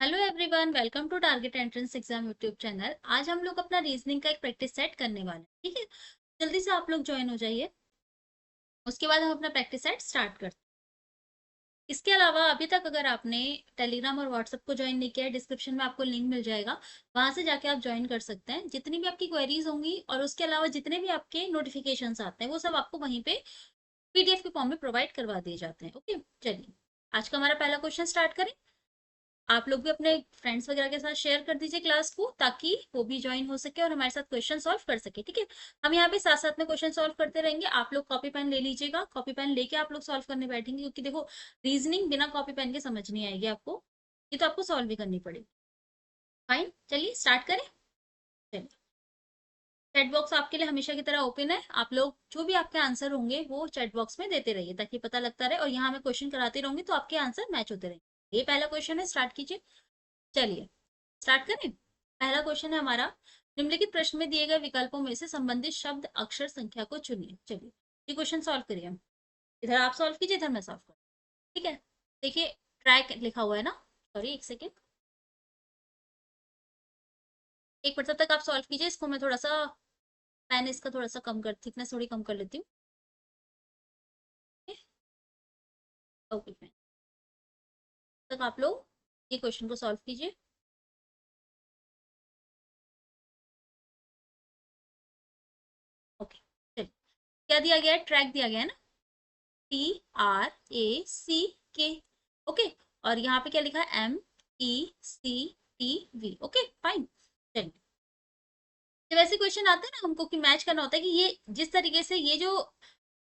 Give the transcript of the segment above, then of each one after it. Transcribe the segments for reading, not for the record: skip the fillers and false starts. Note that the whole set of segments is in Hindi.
Hello everyone, welcome to target entrance exam YouTube channel. आज हम लोग अपना रीजनिंग का एक प्रैक्टिस सेट करने वाले हैं। ठीक है, जल्दी से आप लोग ज्वाइन हो जाइए। उसके बाद हम अपना प्रैक्टिस सेट स्टार्ट करते हैं। इसके अलावा अभी तक अगर आपने टेलीग्राम और व्हाट्सएप को ज्वाइन नहीं किया है, डिस्क्रिप्शन में आपको लिंक मिल जाएगा, वहां से जाके आप ज्वाइन कर सकते हैं। जितनी भी आपकी क्वेरीज होंगी और उसके अलावा जितने भी आपके नोटिफिकेशन आते हैं वो सब आपको वहीं पे पीडीएफ के फॉर्म में प्रोवाइड करवा दिए जाते हैं। ओके, चलिए आज का हमारा पहला क्वेश्चन स्टार्ट करें। आप लोग भी अपने फ्रेंड्स वगैरह के साथ शेयर कर दीजिए क्लास को, ताकि वो भी ज्वाइन हो सके और हमारे साथ क्वेश्चन सॉल्व कर सके। ठीक है, हम यहाँ पे साथ साथ में क्वेश्चन सॉल्व करते रहेंगे। आप लोग कॉपी पेन ले लीजिएगा, कॉपी पेन लेके आप लोग सॉल्व करने बैठेंगे, क्योंकि देखो रीजनिंग बिना कॉपी पेन के समझ नहीं आएगी आपको, ये तो आपको सॉल्व भी करनी पड़ेगी। फाइन, चलिए स्टार्ट करें। चलिए, चैट बॉक्स आपके लिए हमेशा की तरह ओपन है। आप लोग जो भी आपके आंसर होंगे वो चैट बॉक्स में देते रहिए, ताकि पता लगता रहे, और यहाँ मैं क्वेश्चन कराती रहूंगी तो आपके आंसर मैच होते रहेंगे। ये पहला क्वेश्चन है, स्टार्ट कीजिए। चलिए स्टार्ट करें। पहला क्वेश्चन है हमारा, निम्नलिखित प्रश्न में दिए गए विकल्पों में से संबंधित शब्द अक्षर संख्या को चुनिए। चलिए ये क्वेश्चन सॉल्व करिए। इधर आप सॉल्व कीजिए, इधर मैं सॉल्व करूँ। ठीक है, देखिए ट्रैक लिखा हुआ है ना। सॉरी, एक सेकेंड, एक मिनट, तब तक आप सॉल्व कीजिए। इसको मैं थोड़ा सा पेन इसका थोड़ा सा कम कर, थिकनेस थोड़ी कम कर लेती हूँ। ओके फाइन, तक आप लोग ये क्वेश्चन को सॉल्व कीजिए। ओके, चलिए क्या दिया गया है, ट्रैक दिया गया है ना, TRACK। ओके, और यहाँ पे क्या लिखा है, MECTV। ओके फाइन, चलिए जब ऐसे क्वेश्चन आते हैं ना, हमको कि मैच करना होता है कि ये जिस तरीके से ये जो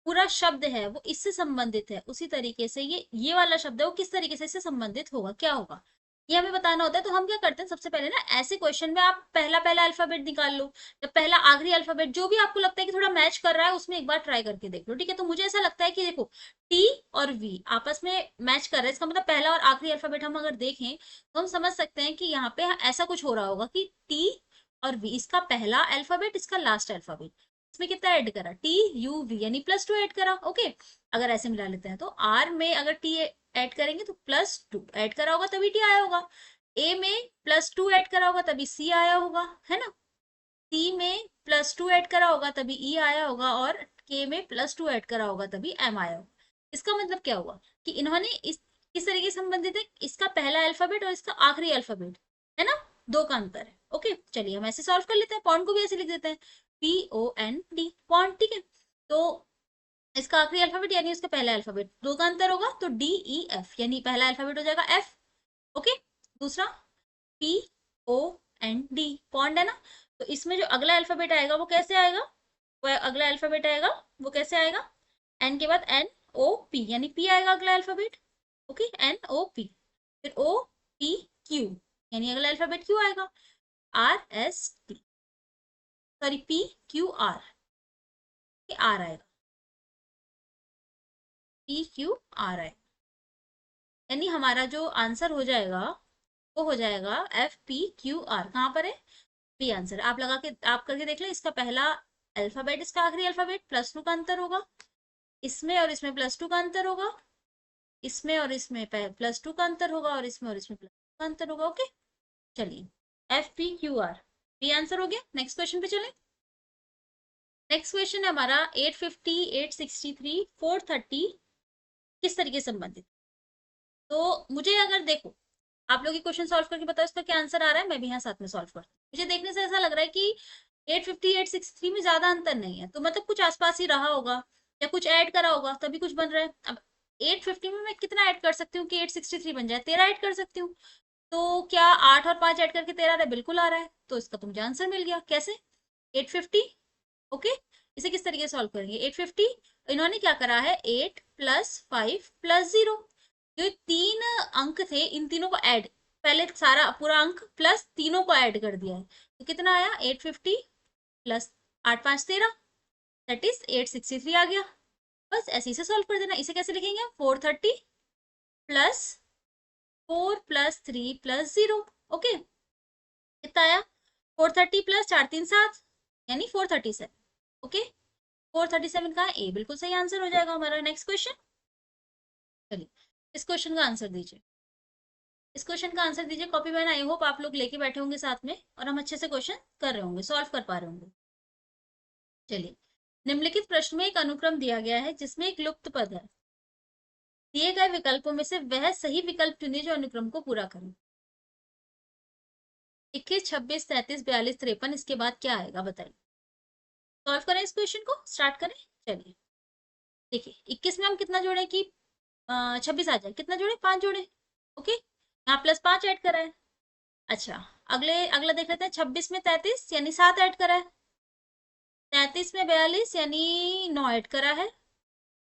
पूरा शब्द है वो इससे संबंधित है, उसी तरीके से ये वाला शब्द है वो किस तरीके से इससे संबंधित होगा, क्या होगा, ये हमें बताना होता है। तो हम क्या करते हैं, सबसे पहले ना ऐसे क्वेश्चन में आप पहला पहला अल्फाबेट निकाल लो, या पहला आखिरी अल्फाबेट जो भी आपको लगता है कि थोड़ा मैच कर रहा है, उसमें एक बार ट्राई करके देख लो। ठीक है, तो मुझे ऐसा लगता है कि देखो टी और वी आपस में मैच कर रहे हैं, इसका मतलब पहला और आखिरी अल्फाबेट हम अगर देखें तो हम समझ सकते हैं कि यहाँ पे ऐसा कुछ हो रहा होगा कि टी और वी, इसका पहला अल्फाबेट, इसका लास्ट अल्फाबेट, इसमें कितना ऐड करा, TUV, यानी +2 ऐड करा। ओके, अगर ऐसे मिला लेते हैं तो आर में अगर टी ऐड करेंगे तो +2 ऐड करा होगा तभी टी आया होगा, ए में +2 ऐड करा होगा तभी सी आया होगा, है ना, सी में +2 ऐड करा होगा तभी ई आया होगा, और के में +2 ऐड करा होगा तभी एम आया होगा। इसका मतलब क्या हुआ कि इन्होंने इस तरीके से संबंधित है, इसका पहला अल्फाबेट और इसका आखिरी अल्फाबेट, है ना, दो का अंतर है। ओके, चलिए हम ऐसे सॉल्व कर लेते हैं, पॉन्ड को भी ऐसे लिख देते हैं, POND, पॉन्ड। ठीक है, तो इसका आखिरी अल्फाबेट यानी उसका पहला अल्फाबेट, दो का अंतर होगा तो DEF, यानी पहला अल्फाबेट हो जाएगा F। ओके, दूसरा POND, पॉन्ड है ना, तो इसमें जो अगला अल्फाबेट आएगा वो कैसे आएगा, वो अगला अल्फाबेट आएगा वो कैसे आएगा, एन के बाद NOP, यानी पी आएगा अगला अल्फाबेट। ओके, NOP, फिर OPQ, यानी अगला अल्फाबेट क्यू आएगा, RST, सॉरी PQR, आर आएगा, PQR आएगा, यानी हमारा जो आंसर हो जाएगा वो हो जाएगा FPQR। कहाँ पर है, बी आंसर। आप लगा के आप करके देख ले, इसका पहला अल्फाबेट इसका आखिरी अल्फाबेट +2 का अंतर होगा, इसमें और इसमें +2 का अंतर होगा, इसमें और इसमें +2 का अंतर होगा, और इसमें और इसमें +2 का अंतर होगा। ओके, चलिए FPQR, बी आंसर हो गया। नेक्स्ट क्वेश्चन पे चले। नेक्स्ट क्वेश्चन है हमारा 850, 863, 430 किस तरीके से संबंधित। तो मुझे अगर देखो, आप लोग ये क्वेश्चन सॉल्व करके बताओ इसका क्या आंसर आ रहा है, मैं भी यहाँ साथ में सॉल्व करती हूँ। मुझे देखने से ऐसा लग रहा है कि 850, 863 में ज्यादा अंतर नहीं है, तो मतलब कुछ आसपास ही रहा होगा, या कुछ ऐड करा होगा तभी कुछ बन रहा है। अब 850 में मैं कितना ऐड कर सकती हूँ कि 863 बन जाए, 13 ऐड कर सकती हूँ। तो क्या 8 और 5 ऐड करके 13 आ रहा है, बिल्कुल आ रहा है, तो इसका तो मुझे आंसर मिल गया। कैसे, 850। ओके, इसे किस तरीके से सॉल्व करेंगे, 850 इन्होंने क्या करा है, 8 +5 +0, जो तीन अंक थे इन तीनों को ऐड, पहले सारा पूरा अंक प्लस तीनों को ऐड कर दिया है, तो कितना आया, 850 प्लस 8 5 13, दैट इज 863 आ गया। बस ऐसे से सॉल्व कर देना। इसे कैसे लिखेंगे, 430 प्लस 4 + 3 + 0। ओके, कितना आया, 430 प्लस 4 3 7, यानी 437। ओके, 437 का ए बिल्कुल सही आंसर हो जाएगा हमारा। नेक्स्ट क्वेश्चन, चलिए इस क्वेश्चन का आंसर दीजिए। इस क्वेश्चन का आंसर दीजिए कॉपी में। आई होप आप लोग लेके बैठे होंगे साथ में और हम अच्छे से क्वेश्चन कर रहे होंगे, सॉल्व कर पा रहे होंगे। चलिए, निम्नलिखित प्रश्न में एक अनुक्रम दिया गया है जिसमें एक लुप्त पद है। दिए गए विकल्पों में से वह सही विकल्प चुनिए जो अनुक्रम को पूरा करे। 21, 26, 33, 42, 53, इसके बाद क्या आएगा बताइए। सॉल्व करें इस क्वेश्चन को, स्टार्ट करें। चलिए, देखिए 21 में हम कितना जोड़े कि 26 आ जाए, कितना जोड़े, 5 जोड़े। ओके, यहाँ +5 ऐड करा है। अच्छा, अगला देख लेते हैं। 26 में 33 यानी 7 ऐड करा है। 33 में 42 यानी 9 ऐड करा है।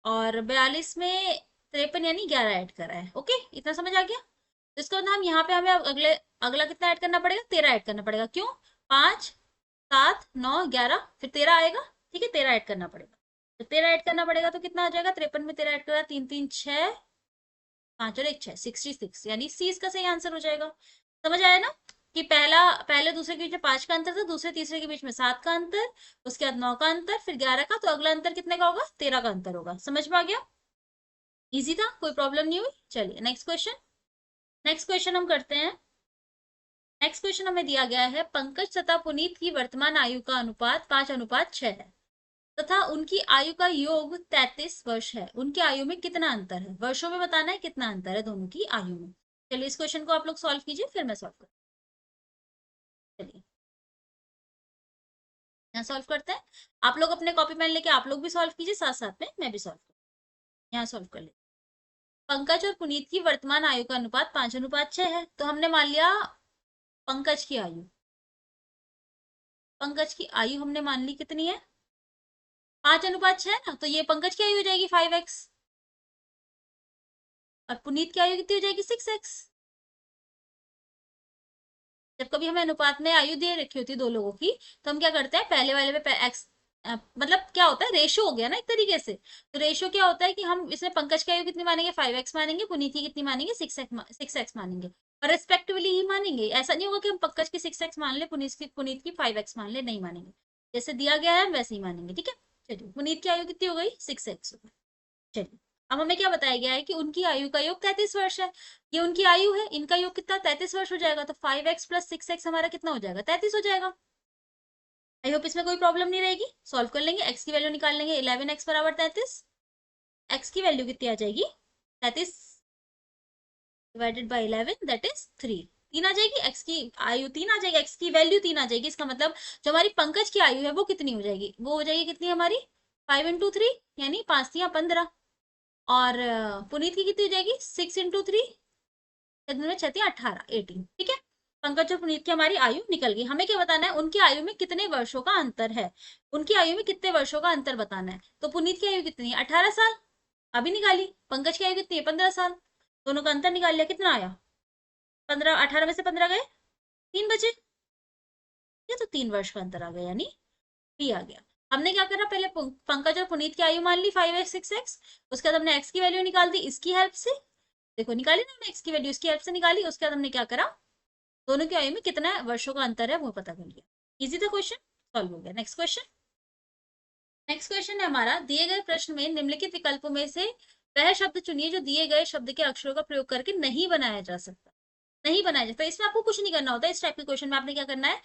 और 42 में 53 यानी 11 ऐड करा है। ओके, इतना समझ आ गया। तो इसका मतलब हम यहाँ पे हमें अगला कितना ऐड करना पड़ेगा, 13 ऐड करना पड़ेगा। क्यों, 5, 7, 9, 11, फिर 13 आएगा। ठीक है, 13 ऐड करना पड़ेगा। तो 13 ऐड करना पड़ेगा तो कितना आ जाएगा, 53 में 13 ऐड करा, 3 3 6, 5 और 1 6, 66, यानी सी इसका सही आंसर हो जाएगा। समझ आया ना कि पहले दूसरे के बीच में 5 का अंतर था, दूसरे तीसरे के बीच में 7 का अंतर, उसके बाद 9 का अंतर, फिर 11 का, तो अगला अंतर कितने का होगा, 13 का अंतर होगा। समझ में आ गया, इजी था, कोई प्रॉब्लम नहीं हुई। चलिए नेक्स्ट क्वेश्चन। नेक्स्ट क्वेश्चन हम करते हैं। नेक्स्ट क्वेश्चन हमें दिया गया है, पंकज तथा पुनीत की वर्तमान आयु का अनुपात 5:6 है तथा उनकी आयु का योग 33 वर्ष है। उनकी आयु में कितना अंतर है, वर्षों में बताना है कितना अंतर है दोनों की आयु में। चलिए इस क्वेश्चन को आप लोग सॉल्व कीजिए, फिर मैं सॉल्व करूँ। चलिए यहाँ सॉल्व करते हैं। आप लोग अपने कॉपी पेन लेके आप लोग भी सॉल्व कीजिए, साथ साथ में मैं भी सॉल्व करूँ। यहाँ सॉल्व कर ले। पंकज और पुनीत की वर्तमान आयु का अनुपात 5:6 है। तो हमने मान लिया पंकज की आयु, पंकज की आयु हमने मान ली कितनी है, 5:6 ना, तो ये पंकज की आयु हो जाएगी 5x और पुनीत की आयु कितनी हो जाएगी 6x। जब कभी हमें अनुपात में आयु दे रखी होती है दो लोगों की, तो हम क्या करते हैं, पहले वाले पे एक्स, मतलब क्या होता है, रेशो हो गया ना एक तरीके से। तो रेशो क्या होता है कि हम इसमें पंकज की आयु कितनी मानेंगे, 5x मानेंगे, पुनीत की कितनी मानेंगे, 6x मानेंगे, और रेस्पेक्टिवली ही मानेंगे। ऐसा नहीं होगा कि हम पंकज की 6x मान ले, पुनीत की 5x मान ले, नहीं मानेंगे। जैसे दिया गया है वैसे ही मानेंगे। ठीक है, चलिए पुनीत की आयु कितनी हो गई, 6x। चलिए, अब हमें क्या बताया गया है कि उनकी आयु का योग 33 वर्ष है। ये उनकी आयु है, इनका योग कितना, 33 वर्ष हो जाएगा। तो 5x प्लस 6x हमारा कितना हो जाएगा, 33 हो जाएगा। आई होप इसमें कोई प्रॉब्लम नहीं रहेगी। सॉल्व कर लेंगे, एक्स की वैल्यू निकाल लेंगे। 11x बराबर 33, एक्स की वैल्यू कितनी आ जाएगी, 33 डिवाइडेड बाई 11, दैट इज 3। 3 आ जाएगी, एक्स की आयु 3 आ जाएगी, एक्स की वैल्यू 3 आ जाएगी। इसका मतलब जो हमारी पंकज की आयु है वो कितनी हो जाएगी, वो हो जाएगी कितनी हमारी, 5 × 3 यानी 5×3 = 15। और पुनीत की कितनी हो जाएगी, 6 × 3, 18, 18। ठीक है, पंकज और पुनीत की हमारी आयु निकल गई। हमें क्या बताना है, उनकी आयु में कितने वर्षों का अंतर है। उनकी आयु में कितने वर्षों का अंतर बताना है। तो पुनीत की आयु कितनी है, 18 साल, अभी निकाली। पंकज की आयु कितनी है, 15 साल। दोनों का अंतर निकाल लिया, कितना आया, 15, 18 में से 15 गए, 3 बचे। ये तो 3 वर्ष का अंतर आ गया, यानी बी आ गया। हमने क्या करा, पहले पंकज और पुनीत की आयु मान ली 5x 6x, उसके बाद हमने एक्स की वैल्यू निकाल दी इसकी हेल्प से। देखो निकाली ना हमने एक्स की वैल्यू, इसकी हेल्प से निकाली। उसके बाद हमने क्या करा, दोनों की आयु में कितना वर्षों का अंतर है वो पता कर लिया। इजी था क्वेश्चन, सॉल्व हो गया। Next question. नेक्स्ट क्वेश्चन है हमारा, दिए गए प्रश्न में निम्नलिखित विकल्पों में से वह शब्द चुनिए जो दिए गए शब्द के अक्षरों का प्रयोग करके नहीं बनाया जा सकता। नहीं बनाया जाता, इसमें आपको कुछ नहीं करना होता। इस टाइप के क्वेश्चन में आपने क्या करना है,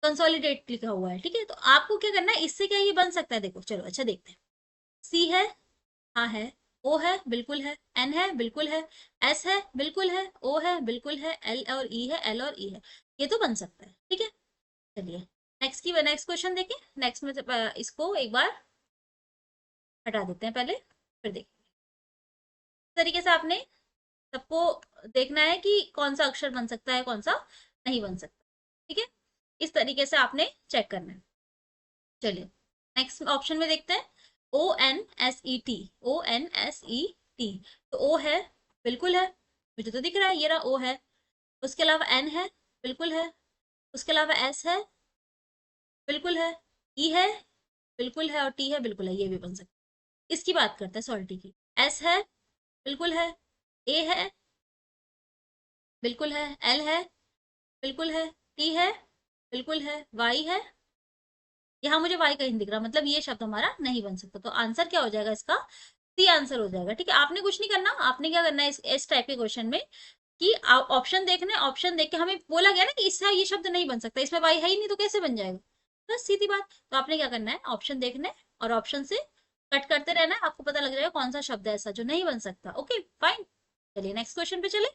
कंसोलिडेट लिखा हुआ है। ठीक है, तो आपको क्या करना है, इससे क्या ये बन सकता है, देखो चलो अच्छा देखते हैं। सी है, हाँ है। ओ है, बिल्कुल है। एन है, बिल्कुल है। एस है, बिल्कुल है। ओ है, बिल्कुल है। एल और ई है, एल और ई है। ये तो बन सकता है। ठीक है, चलिए नेक्स्ट क्वेश्चन देखिए। नेक्स्ट में इसको एक बार हटा देते हैं पहले, फिर देखिए। इस तरीके से आपने सबको देखना है कि कौन सा अक्षर बन सकता है, कौन सा नहीं बन सकता। ठीक है, इस तरीके से आपने चेक करना है। चलिए नेक्स्ट ऑप्शन में देखते हैं। ONSET, ONSET, तो ओ है, बिल्कुल है, मुझे तो दिख रहा है, ये रहा ओ है। उसके अलावा एन है, बिल्कुल है। उसके अलावा एस है, बिल्कुल है। ई है, बिल्कुल है। और टी है, बिल्कुल है, ये भी बन सकता है। इसकी बात करते हैं सॉल्टी की। एस है, बिल्कुल है। ए है, बिल्कुल है। एल है, बिल्कुल है। टी है, बिल्कुल है। वाई है, यहाँ मुझे वाई कहीं दिख रहा, मतलब ये शब्द हमारा नहीं बन सकता। तो आंसर क्या हो जाएगा इसका, सी आंसर हो जाएगा। ठीक है, आपने कुछ नहीं करना। आपने क्या करना है, इस टाइप के क्वेश्चन में कि ऑप्शन देखने, ऑप्शन देख के हमें बोला गया ना कि इससे ये शब्द नहीं बन सकता, इसमें वाई है ही नहीं तो कैसे बन जाएगा, बस सीधी बात। तो आपने क्या करना है, ऑप्शन देखना है और ऑप्शन से कट करते रहना है, आपको पता लग जाएगा कौन सा शब्द है ऐसा जो नहीं बन सकता। ओके फाइन, चलिए नेक्स्ट क्वेश्चन पे चले।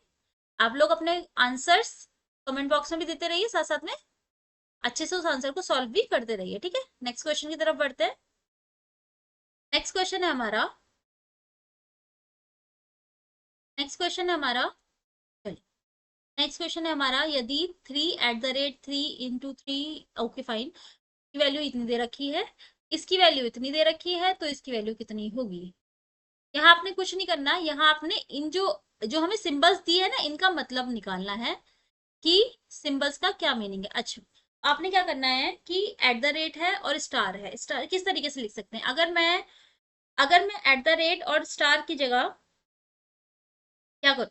आप लोग अपने आंसर्स कमेंट बॉक्स में भी देते रहिए, साथ साथ में अच्छे से उस आंसर को सॉल्व भी करते रहिए, ठीक है। नेक्स्ट क्वेश्चन की तरफ बढ़ते हैं। नेक्स्ट क्वेश्चन है हमारा, नेक्स्ट क्वेश्चन है हमारा, चलिए नेक्स्ट क्वेश्चन है हमारा, यदि 3 @ 3 × 3, ओके फाइन, की वैल्यू इतनी दे रखी है, इसकी वैल्यू इतनी दे रखी है, तो इसकी वैल्यू कितनी होगी। यहाँ आपने कुछ नहीं करना, यहाँ आपने इन जो जो हमें सिंबल्स दिए है ना, इनका मतलब निकालना है कि सिंबल्स का क्या मीनिंग है। अच्छा, आपने क्या करना है कि एट द रेट है और स्टार है, स्टार किस तरीके से लिख सकते हैं, अगर मैं एट द रेट और स्टार की जगह क्या करूं,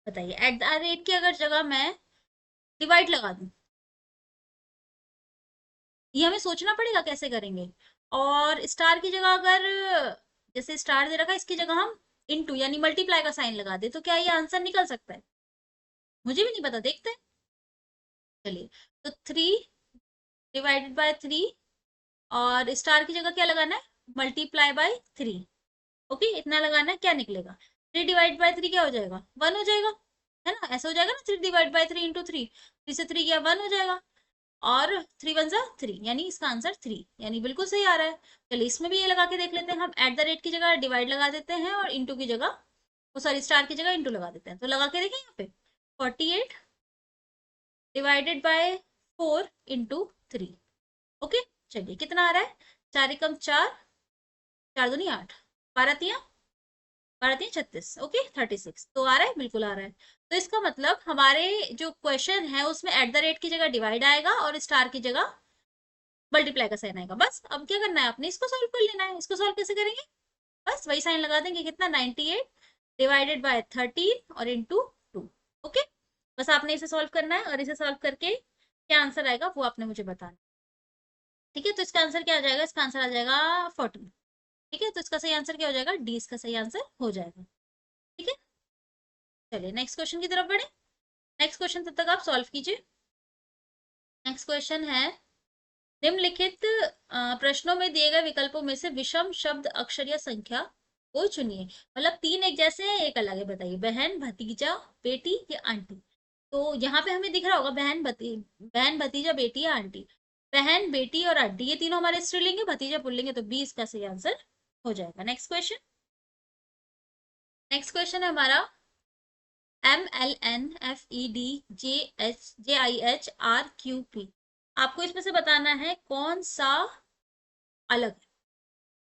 बताइए। एट द रेट की अगर जगह मैं डिवाइड लगा दूं, ये हमें सोचना पड़ेगा कैसे करेंगे। और स्टार की जगह अगर, जैसे स्टार दे रखा है, इसकी जगह हम इनटू यानी मल्टीप्लाई का साइन लगा दे, तो क्या ये आंसर निकल सकता है, मुझे भी नहीं पता, देखते हैं। चलिए, तो 3 ÷ 3 और स्टार की जगह क्या लगाना है, ×3। ओके, इतना लगाना है, क्या निकलेगा, 3 ÷ 3 क्या हो जाएगा, 1 हो जाएगा, है ना, ऐसा हो जाएगा ना, 3 ÷ 3 × 3, 3 से 3 गया 1 हो जाएगा, और 3 × 1 = 3, यानी इसका आंसर 3, यानी बिल्कुल सही आ रहा है। चलिए इसमें भी ये लगा के देख लेते हैं, हम एट द रेट की जगह डिवाइड लगा देते हैं और इंटू की जगह, वो सॉरी स्टार की जगह इंटू लगा देते हैं, तो लगा के देखें यहाँ पे, 48 ÷ 4 × 3। ओके, चलिए कितना आ रहा है, 4 × 4, 4 × 2 = 8, 12 × 3 = 36, ओके 36, तो आ रहा है, बिल्कुल आ रहा है। तो इसका मतलब हमारे जो क्वेश्चन है उसमें एट द रेट की जगह डिवाइड आएगा और स्टार की जगह मल्टीप्लाई का साइन आएगा। बस अब क्या करना है, आपने इसको सॉल्व कर लेना है। इसको सॉल्व कैसे करेंगे, बस वही साइन लगा देंगे, कितना 98 ÷ 13 और इंटू 2। ओके, बस आपने इसे सॉल्व करना है और इसे सॉल्व करके क्या आंसर आएगा वो आपने मुझे बताना, ठीक है। तो इसका आंसर क्या आ जाएगा, इसका आंसर आ जाएगा 14, ठीक है। तो इसका सही आंसर क्या हो जाएगा, डी इसका सही आंसर हो जाएगा, ठीक है। चलिए नेक्स्ट क्वेश्चन की तरफ बढ़े, नेक्स्ट क्वेश्चन तब तक आप सॉल्व कीजिए। नेक्स्ट क्वेश्चन है, निम्नलिखित प्रश्नों में दिए गए विकल्पों में से विषम शब्द अक्षर या संख्या को चुनिए। मतलब 3 एक जैसे हैं, एक अलग है, बताइए। बहन, भतीजा, बेटी या आंटी। तो यहाँ पे हमें दिख रहा होगा बहन, भतीजा, बेटी या आंटी। बहन, बेटी और आंटी ये तीनों हमारे स्त्रीलिंग है, भतीजा पुल्लिंग है, तो बी इसका सही आंसर हो जाएगा। नेक्स्ट क्वेश्चन, नेक्स्ट क्वेश्चन है हमारा, MLNFEDJHJIHRQP। आपको इसमें से बताना है कौन सा अलग है,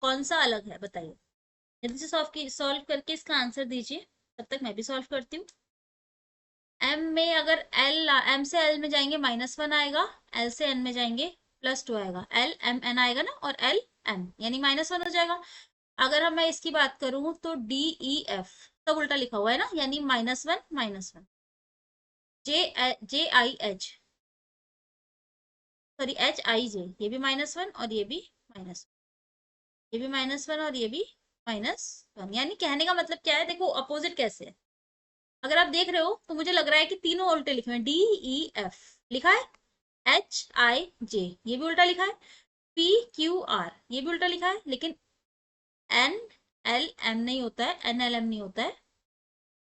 कौन सा अलग है, बताइए। जल्दी से सॉल्व करके इसका आंसर दीजिए, तब तक मैं भी सॉल्व करती हूँ। एम में अगर एल, एम से एल में जाएंगे -1 आएगा, एल से एन में जाएंगे +2 आएगा, LMN आएगा ना, और LN यानी -1 हो जाएगा। अगर हम मैं इसकी बात करूं तो DEF सब उल्टा लिखा हुआ है ना, यानी -1 -1, JIH, सॉरी HIJ, ये भी -1 और ये भी माइनस, ये भी -1 और ये भी -1, यानी कहने का मतलब क्या है, देखो अपोजिट कैसे है। अगर आप देख रहे हो तो मुझे लग रहा है कि तीनों उल्टे लिखे हैं, DEF लिखा है, HIJ ये भी उल्टा लिखा है, PQR ये भी उल्टा लिखा है, लेकिन NLM नहीं होता है, NLM नहीं होता है,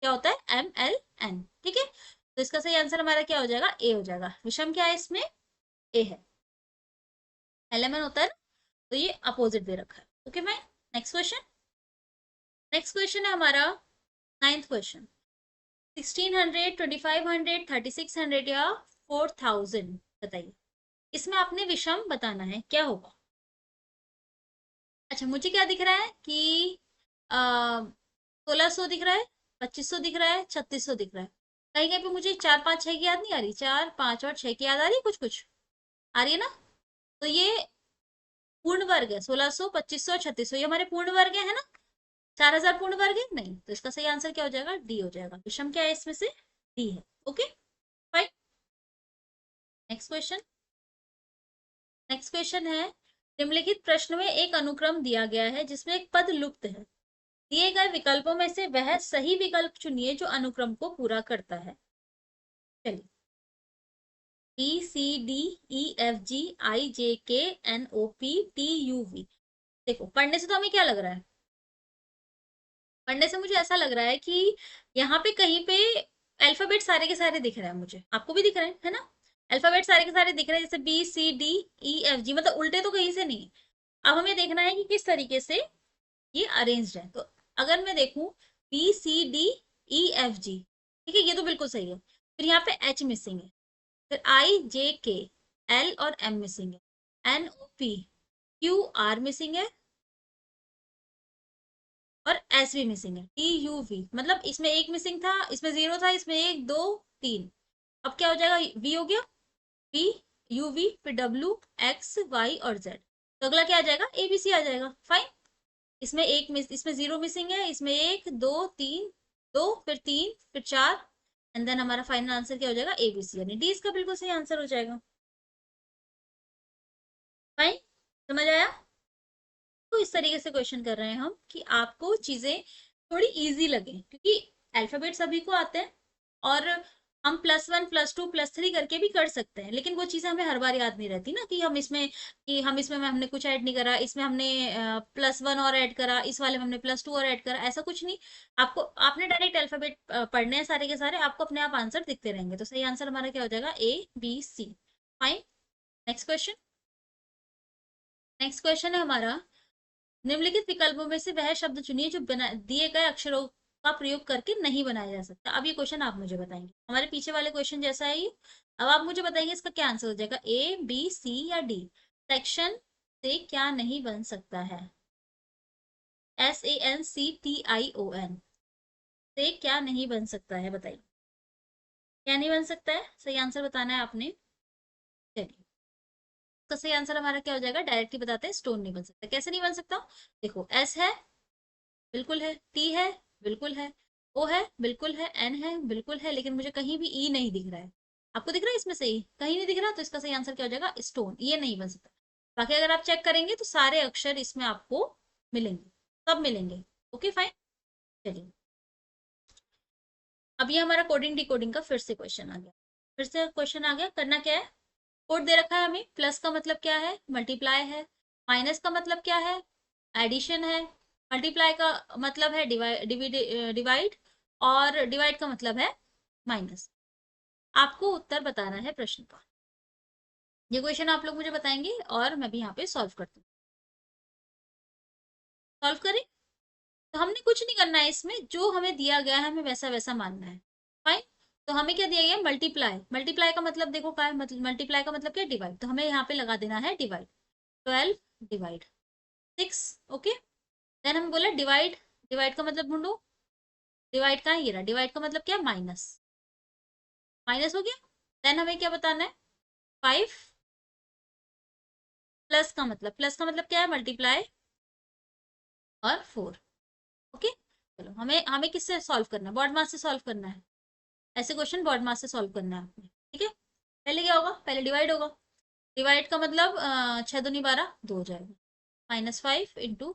क्या होता है, MLN, ठीक है। तो इसका सही आंसर हमारा क्या हो जाएगा, ए हो जाएगा। विषम क्या है इसमें, ए है, LMN होता है ना, तो ये अपोजिट दे रखा है। ओके मैं, नेक्स्ट क्वेश्चन, नेक्स्ट क्वेश्चन है हमारा 9th क्वेश्चन, 1600, 2500, 3600 या 4000, बताइए। इसमें आपने विषम बताना है, क्या होगा। अच्छा, मुझे क्या दिख रहा है कि 1600 दिख रहा है, 2500 दिख रहा है, 3600 दिख रहा है। कहीं कहीं पे मुझे 4 5 6 की याद नहीं आ रही, 4 5 और 6 की याद आ रही है, कुछ कुछ आ रही है ना। तो ये पूर्ण वर्ग है, 1600, 2500, 3600 ये हमारे पूर्ण वर्ग है ना। 4000 पूर्ण वर्ग है नहीं, तो इसका सही आंसर क्या हो जाएगा, डी हो जाएगा। विषम क्या है इसमें से, डी है। Okay fine, next question, next question है, निम्नलिखित प्रश्न में एक अनुक्रम दिया गया है जिसमें एक पद लुप्त है, दिए गए विकल्पों में से वह सही विकल्प चुनिए जो अनुक्रम को पूरा करता है। चलिए, B C D E F G I J K N O P T U V. देखो, पढ़ने से तो हमें क्या लग रहा है? पढ़ने से मुझे ऐसा लग रहा है कि यहाँ पे कहीं पे अल्फाबेट सारे के सारे दिख रहे हैं, मुझे, आपको भी दिख रहे हैं, है ना? अल्फाबेट सारे के सारे दिख रहे हैं, जैसे B C D E F G, मतलब उल्टे तो कहीं से नहीं है। अब हमें देखना है कि किस तरीके से ये अरेंज्ड है। तो अगर मैं देखूं, B C D E F G, ठीक है, ये तो बिल्कुल सही है। फिर यहाँ पे एच मिसिंग है, फिर आई जे के एल और एम मिसिंग है, N O P Q R missing है, और एस भी मिसिंग है, टी यू वी, मतलब इसमें एक मिसिंग था, इसमें जीरो था, इसमें एक दो तीन। अब क्या हो जाएगा? वी हो गया, वी, यू वी, फिर डब्ल्यू, एक्स, वाई और जेड। तो अगला क्या आ जाएगा? एबीसी आ जाएगा। फाइन। इसमें एक मिस, इसमें जीरो मिसिंग है, इसमें एक दो तीन, दो फिर तीन फिर चार, एंड देन हमारा फाइनल आंसर क्या हो जाएगा? एबीसी, यानी डी इसका बिल्कुल सही आंसर हो जाएगा। फाइन, समझ आया? तो इस तरीके से क्वेश्चन कर रहे हैं हम कि आपको चीजें थोड़ी इजी लगे, क्योंकि अल्फाबेट सभी को आते हैं, और हम +1 +2 +3 करके भी कर सकते हैं, लेकिन वो चीजें हमें हर बार याद नहीं रहती ना, कि हम इसमें हमने कुछ ऐड नहीं करा, इसमें हमने +1 और ऐड करा, इस वाले में हमने +2 और ऐड करा, ऐसा कुछ नहीं। आपको, आपने डायरेक्ट अल्फाबेट पढ़ने हैं सारे के सारे, आपको अपने आप आंसर दिखते रहेंगे। तो सही आंसर हमारा क्या हो जाएगा? A B C। Fine. Next question. Next question है हमारा, निम्नलिखित विकल्पों में से वह शब्द चुनिए जो बना दिए गए अक्षरों का प्रयोग करके नहीं बनाया जा सकता। अब ये क्वेश्चन आप मुझे बताएंगे, हमारे पीछे वाले क्वेश्चन जैसा है ये। अब आप मुझे बताएंगे इसका क्या आंसर हो जाएगा, ए बी सी या डी। सेक्शन से क्या नहीं बन सकता है? SANCTION से क्या नहीं बन सकता है, बताइए। क्या नहीं बन सकता है? सही आंसर बताना है आपने। चलिए, तो सही आंसर हमारा क्या हो जाएगा? डायरेक्टली बताते हैं, स्टोन नहीं बन सकता। कैसे नहीं बन सकता? देखो, एस है, बिल्कुल है, टी है, बिल्कुल है, ओ है, बिल्कुल है, एन है, बिल्कुल है, लेकिन मुझे कहीं भी ई नहीं दिख रहा है। आपको दिख रहा है इसमें से ई? कहीं नहीं दिख रहा, तो इसका सही आंसर क्या हो जाएगा? स्टोन। ये नहीं बन सकता। बाकी अगर आप चेक करेंगे तो सारे अक्षर इसमें आपको मिलेंगे, सब मिलेंगे। Okay, fine. चलिए, अब ये हमारा कोडिंग डिकोडिंग का फिर से क्वेश्चन आ गया। फिर से क्वेश्चन आ गया, करना क्या है? कोड दे रखा है हमें, प्लस का मतलब क्या है? मल्टीप्लाई है। माइनस का मतलब क्या है? एडिशन है। मल्टीप्लाई का मतलब है डिवाइड, और डिवाइड का मतलब है माइनस। आपको उत्तर बताना है प्रश्न का। ये क्वेश्चन आप लोग मुझे बताएंगे, और मैं भी यहाँ पे सॉल्व करती हूँ। सॉल्व करें? तो हमने कुछ नहीं करना है इसमें, जो हमें दिया गया है हमें वैसा वैसा मानना है। फाइन। तो हमें क्या दिया गया? मल्टीप्लाई। मल्टीप्लाई का मतलब देखो क्या है? मतलब मल्टीप्लाई का मतलब क्या है? डिवाइड। तो हमें यहाँ पे लगा देना है डिवाइड। 12 डिवाइड 6। ओके। देन हम बोला डिवाइड। डिवाइड का मतलब ढूंढो। डिवाइड का है, ये रहा। डिवाइड का मतलब क्या है? माइनस। माइनस हो गया। देन हमें क्या बताना है? 5। प्लस का मतलब, प्लस का मतलब क्या है? मल्टीप्लाई और 4। ओके। चलो, हमें हमें किससे सॉल्व करना है? बॉड मास से सॉल्व करना है। ऐसे क्वेश्चन बॉड मास से सॉल्व करना है आपने, ठीक है। पहले क्या होगा? पहले डिवाइड होगा। डिवाइड का मतलब 6 दूनी 12, 2 हो जाएगा। -5 इंटू,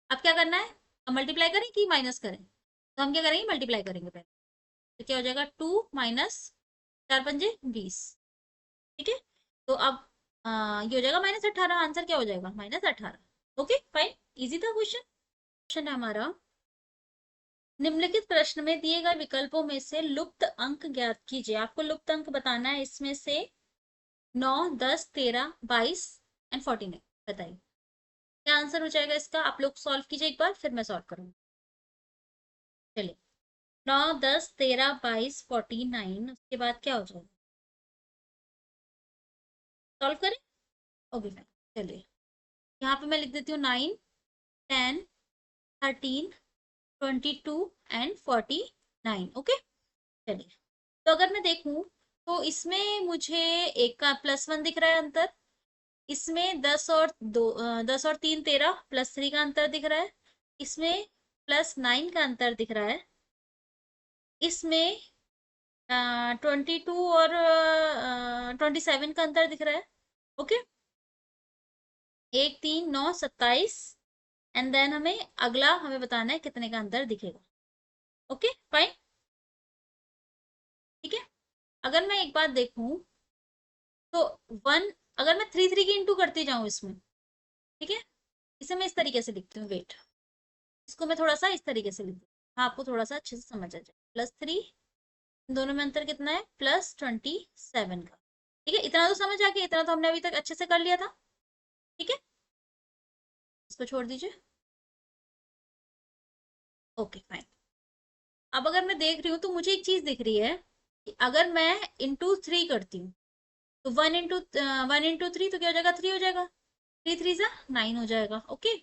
अब क्या करना है? अब मल्टीप्लाई करें कि माइनस करें? तो हम क्या करेंगे? मल्टीप्लाई करेंगे पहले। तो क्या हो जाएगा? 2 माइनस 4 पंजे 20। ठीक है। तो अब ये हो जाएगा -18। आंसर क्या हो जाएगा? -18। Okay, fine. इजी था क्वेश्चन। क्वेश्चन है हमारा, निम्नलिखित प्रश्न में दिए गए विकल्पों में से लुप्त अंक ज्ञात कीजिए। आपको लुप्त अंक बताना है इसमें से 9, 10, 13, 22 एंड 49। बताइए क्या आंसर हो जाएगा इसका? आप लोग सॉल्व कीजिए एक बार, फिर मैं सॉल्व करूंगी। चलिए, 9, 10, 13, 22, 49, उसके बाद क्या हो जाएगा? सॉल्व करें? Okay, fine. चलिए, यहाँ पे मैं लिख देती हूँ 9, 10, 13, 22 एंड 49। ओके। चलिए, तो अगर मैं देखूं, तो इसमें मुझे एक का +1 दिख रहा है अंतर। इसमें 10 और 3 13, +3 का अंतर दिख रहा है। इसमें +9 का अंतर दिख रहा है। इसमें 22 और 27 का अंतर दिख रहा है। ओके। 1 3 9 27 एंड देन हमें अगला हमें बताना है कितने का अंतर दिखेगा। ओके फाइन, ठीक है। अगर मैं एक बात देखूं तो वन, अगर मैं थ्री थ्री की इंटू करती जाऊं इसमें, ठीक है, इसे मैं इस तरीके से लिखती हूँ, वेट, इसको मैं थोड़ा सा इस तरीके से लिखती हूँ, हाँ, आपको थोड़ा सा अच्छे से समझ आ जाए। +3, दोनों में अंतर कितना है, +27 का। ठीक है, इतना तो समझ आ गया, इतना तो हमने अभी तक अच्छे से कर लिया था। ठीक है, इसको छोड़ दीजिए। Okay fine. अब अगर मैं देख रही हूँ तो मुझे एक चीज दिख रही है कि अगर मैं इंटू थ्री करती हूँ तो वन इंटू थ्री तो क्या हो जाएगा, थ्री हो जाएगा। थ्री थ्री जा नाइन हो जाएगा, ओके।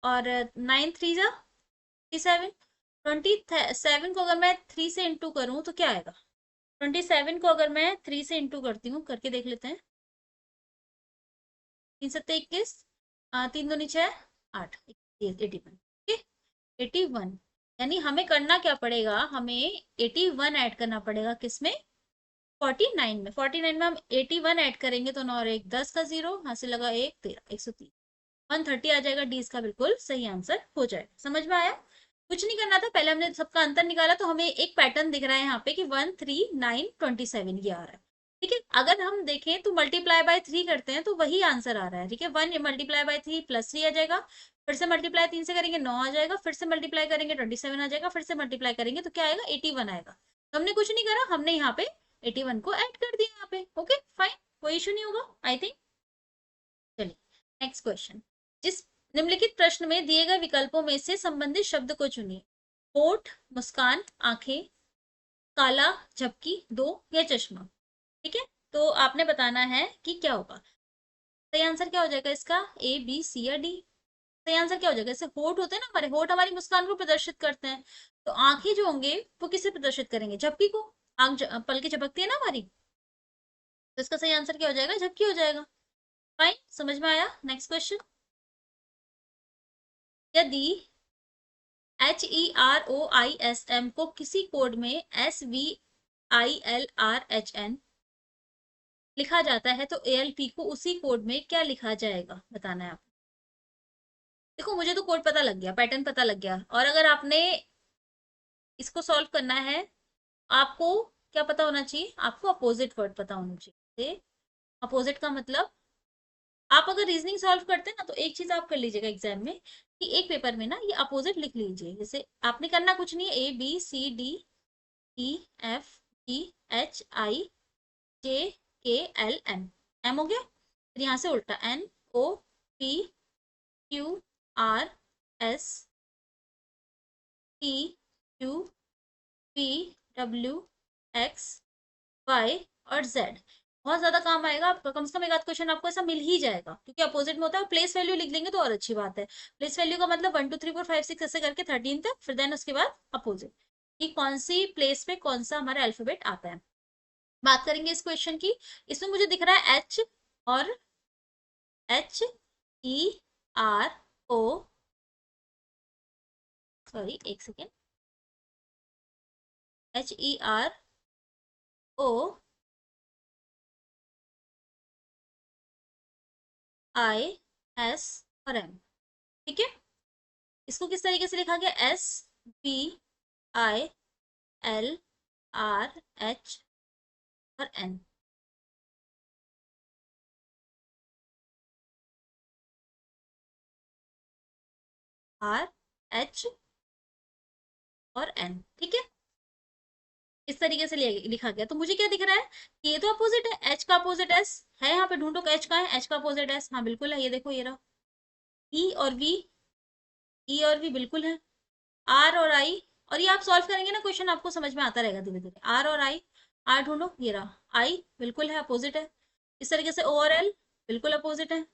और नाइन थ्री जा 27। 27 को अगर मैं थ्री से इंटू करूँ तो क्या आएगा, 27 को अगर मैं थ्री से इंटू करती हूँ, करके देख लेते हैं। 3 7 21, तीन दो नीचे है 8, 81, ठीक है, 81। यानी हमें करना क्या पड़ेगा, हमें 81 ऐड करना पड़ेगा, किसमें, 49 में। 49 में हम 81 ऐड करेंगे तो 9 और 1 10 का 0, यहाँ से लगा 1 13, 130, 130 आ जाएगा। डी इसका बिल्कुल सही आंसर हो जाएगा। समझ में आया, कुछ नहीं करना था, पहले हमने सबका अंतर निकाला तो हमें एक पैटर्न दिख रहा है यहाँ पे कि 13 9 27 ये आ रहा है। ठीक है, अगर हम देखें तो मल्टीप्लाई बाय थ्री करते हैं तो वही आंसर आ रहा है। ठीक है, 1 मल्टीप्लाई बाय 3 +3 आ जाएगा, फिर से मल्टीप्लाई 3 से करेंगे 9 आ जाएगा, फिर से मल्टीप्लाई करेंगे 27 आ जाएगा, फिर से मल्टीप्लाई करेंगे तो क्या आएगा, 81 आएगा। तो हमने कुछ नहीं करा, हमने यहाँ पे 81 को ऐड कर दिया यहाँ पे। ओके फाइन, कोई इशू नहीं होगा आई थिंक। चलिए नेक्स्ट क्वेश्चन। जिस निम्नलिखित प्रश्न में दिए गए विकल्पों में से संबंधित शब्द को चुनिए। होठ, मुस्कान, आंखें, काला, झपकी, दो या चश्मा। ठीक है, तो आपने बताना है कि क्या होगा। सही आंसर क्या हो जाएगा इसका, ए बी सी या डी। सही आंसर क्या हो जाएगा, जैसे होठ होते हैं ना हमारे, होठ हमारी मुस्कान को प्रदर्शित करते हैं, तो आंखें जो होंगे वो किसे प्रदर्शित करेंगे, झपकी को। पलके झपकती है ना हमारी, तो इसका सही आंसर क्या हो जाएगा, झपकी हो जाएगा। फाइन, समझ में आया। Next question. यदि HEROISM को किसी कोड में SVILRHN लिखा जाता है तो ALP को उसी कोड में क्या लिखा जाएगा, बताना है आप। देखो मुझे तो कोड पता लग गया, पैटर्न पता लग गया, और अगर आपने इसको सॉल्व करना है, आपको क्या पता होना चाहिए, आपको अपोजिट वर्ड पता होना चाहिए। अपोजिट का मतलब, आप अगर रीजनिंग सॉल्व करते हैं ना तो एक चीज आप कर लीजिएगा एग्जाम में, कि एक पेपर में ना ये अपोजिट लिख लीजिए। जैसे आपने करना कुछ नहीं है, ABCDEFGHIJKLM, एम हो गया, फिर यहाँ से उल्टा NOPQRSTUVWXY और Z। बहुत ज्यादा काम आएगा आपका, कम से कम एक आध क्वेश्चन आपको ऐसा मिल ही जाएगा, क्योंकि अपोजिट में होता है। प्लेस वैल्यू लिख लेंगे तो और अच्छी बात है। प्लेस वैल्यू का मतलब 1 2 3 4 5 6 ऐसे करके 13 तक, फिर देन उसके बाद अपोजिट, कि कौन सी प्लेस पे कौन सा हमारा अल्फाबेट आता है। बात करेंगे इस क्वेश्चन की। इसमें मुझे दिख रहा है एच, और HERO, सॉरी एक सेकेंड, HEROIS और M। ठीक है, इसको किस तरीके से लिखा गया, SVILRH और N। RH और N, ठीक है, इस तरीके से लिखा गया। तो मुझे क्या दिख रहा है, ये तो अपोजिट है, H का अपोजिट S है, यहाँ पे ढूंढो H का है, H का अपोजिट S, हाँ बिल्कुल है, ये देखो ये रहा। E और V बिल्कुल है। R और I, और ये आप सॉल्व करेंगे ना क्वेश्चन, आपको समझ में आता रहेगा धीरे धीरे। R और I, R ढूंढो, ये रहा I, बिल्कुल है, अपोजिट है। इस तरीके से O और L बिल्कुल अपोजिट है।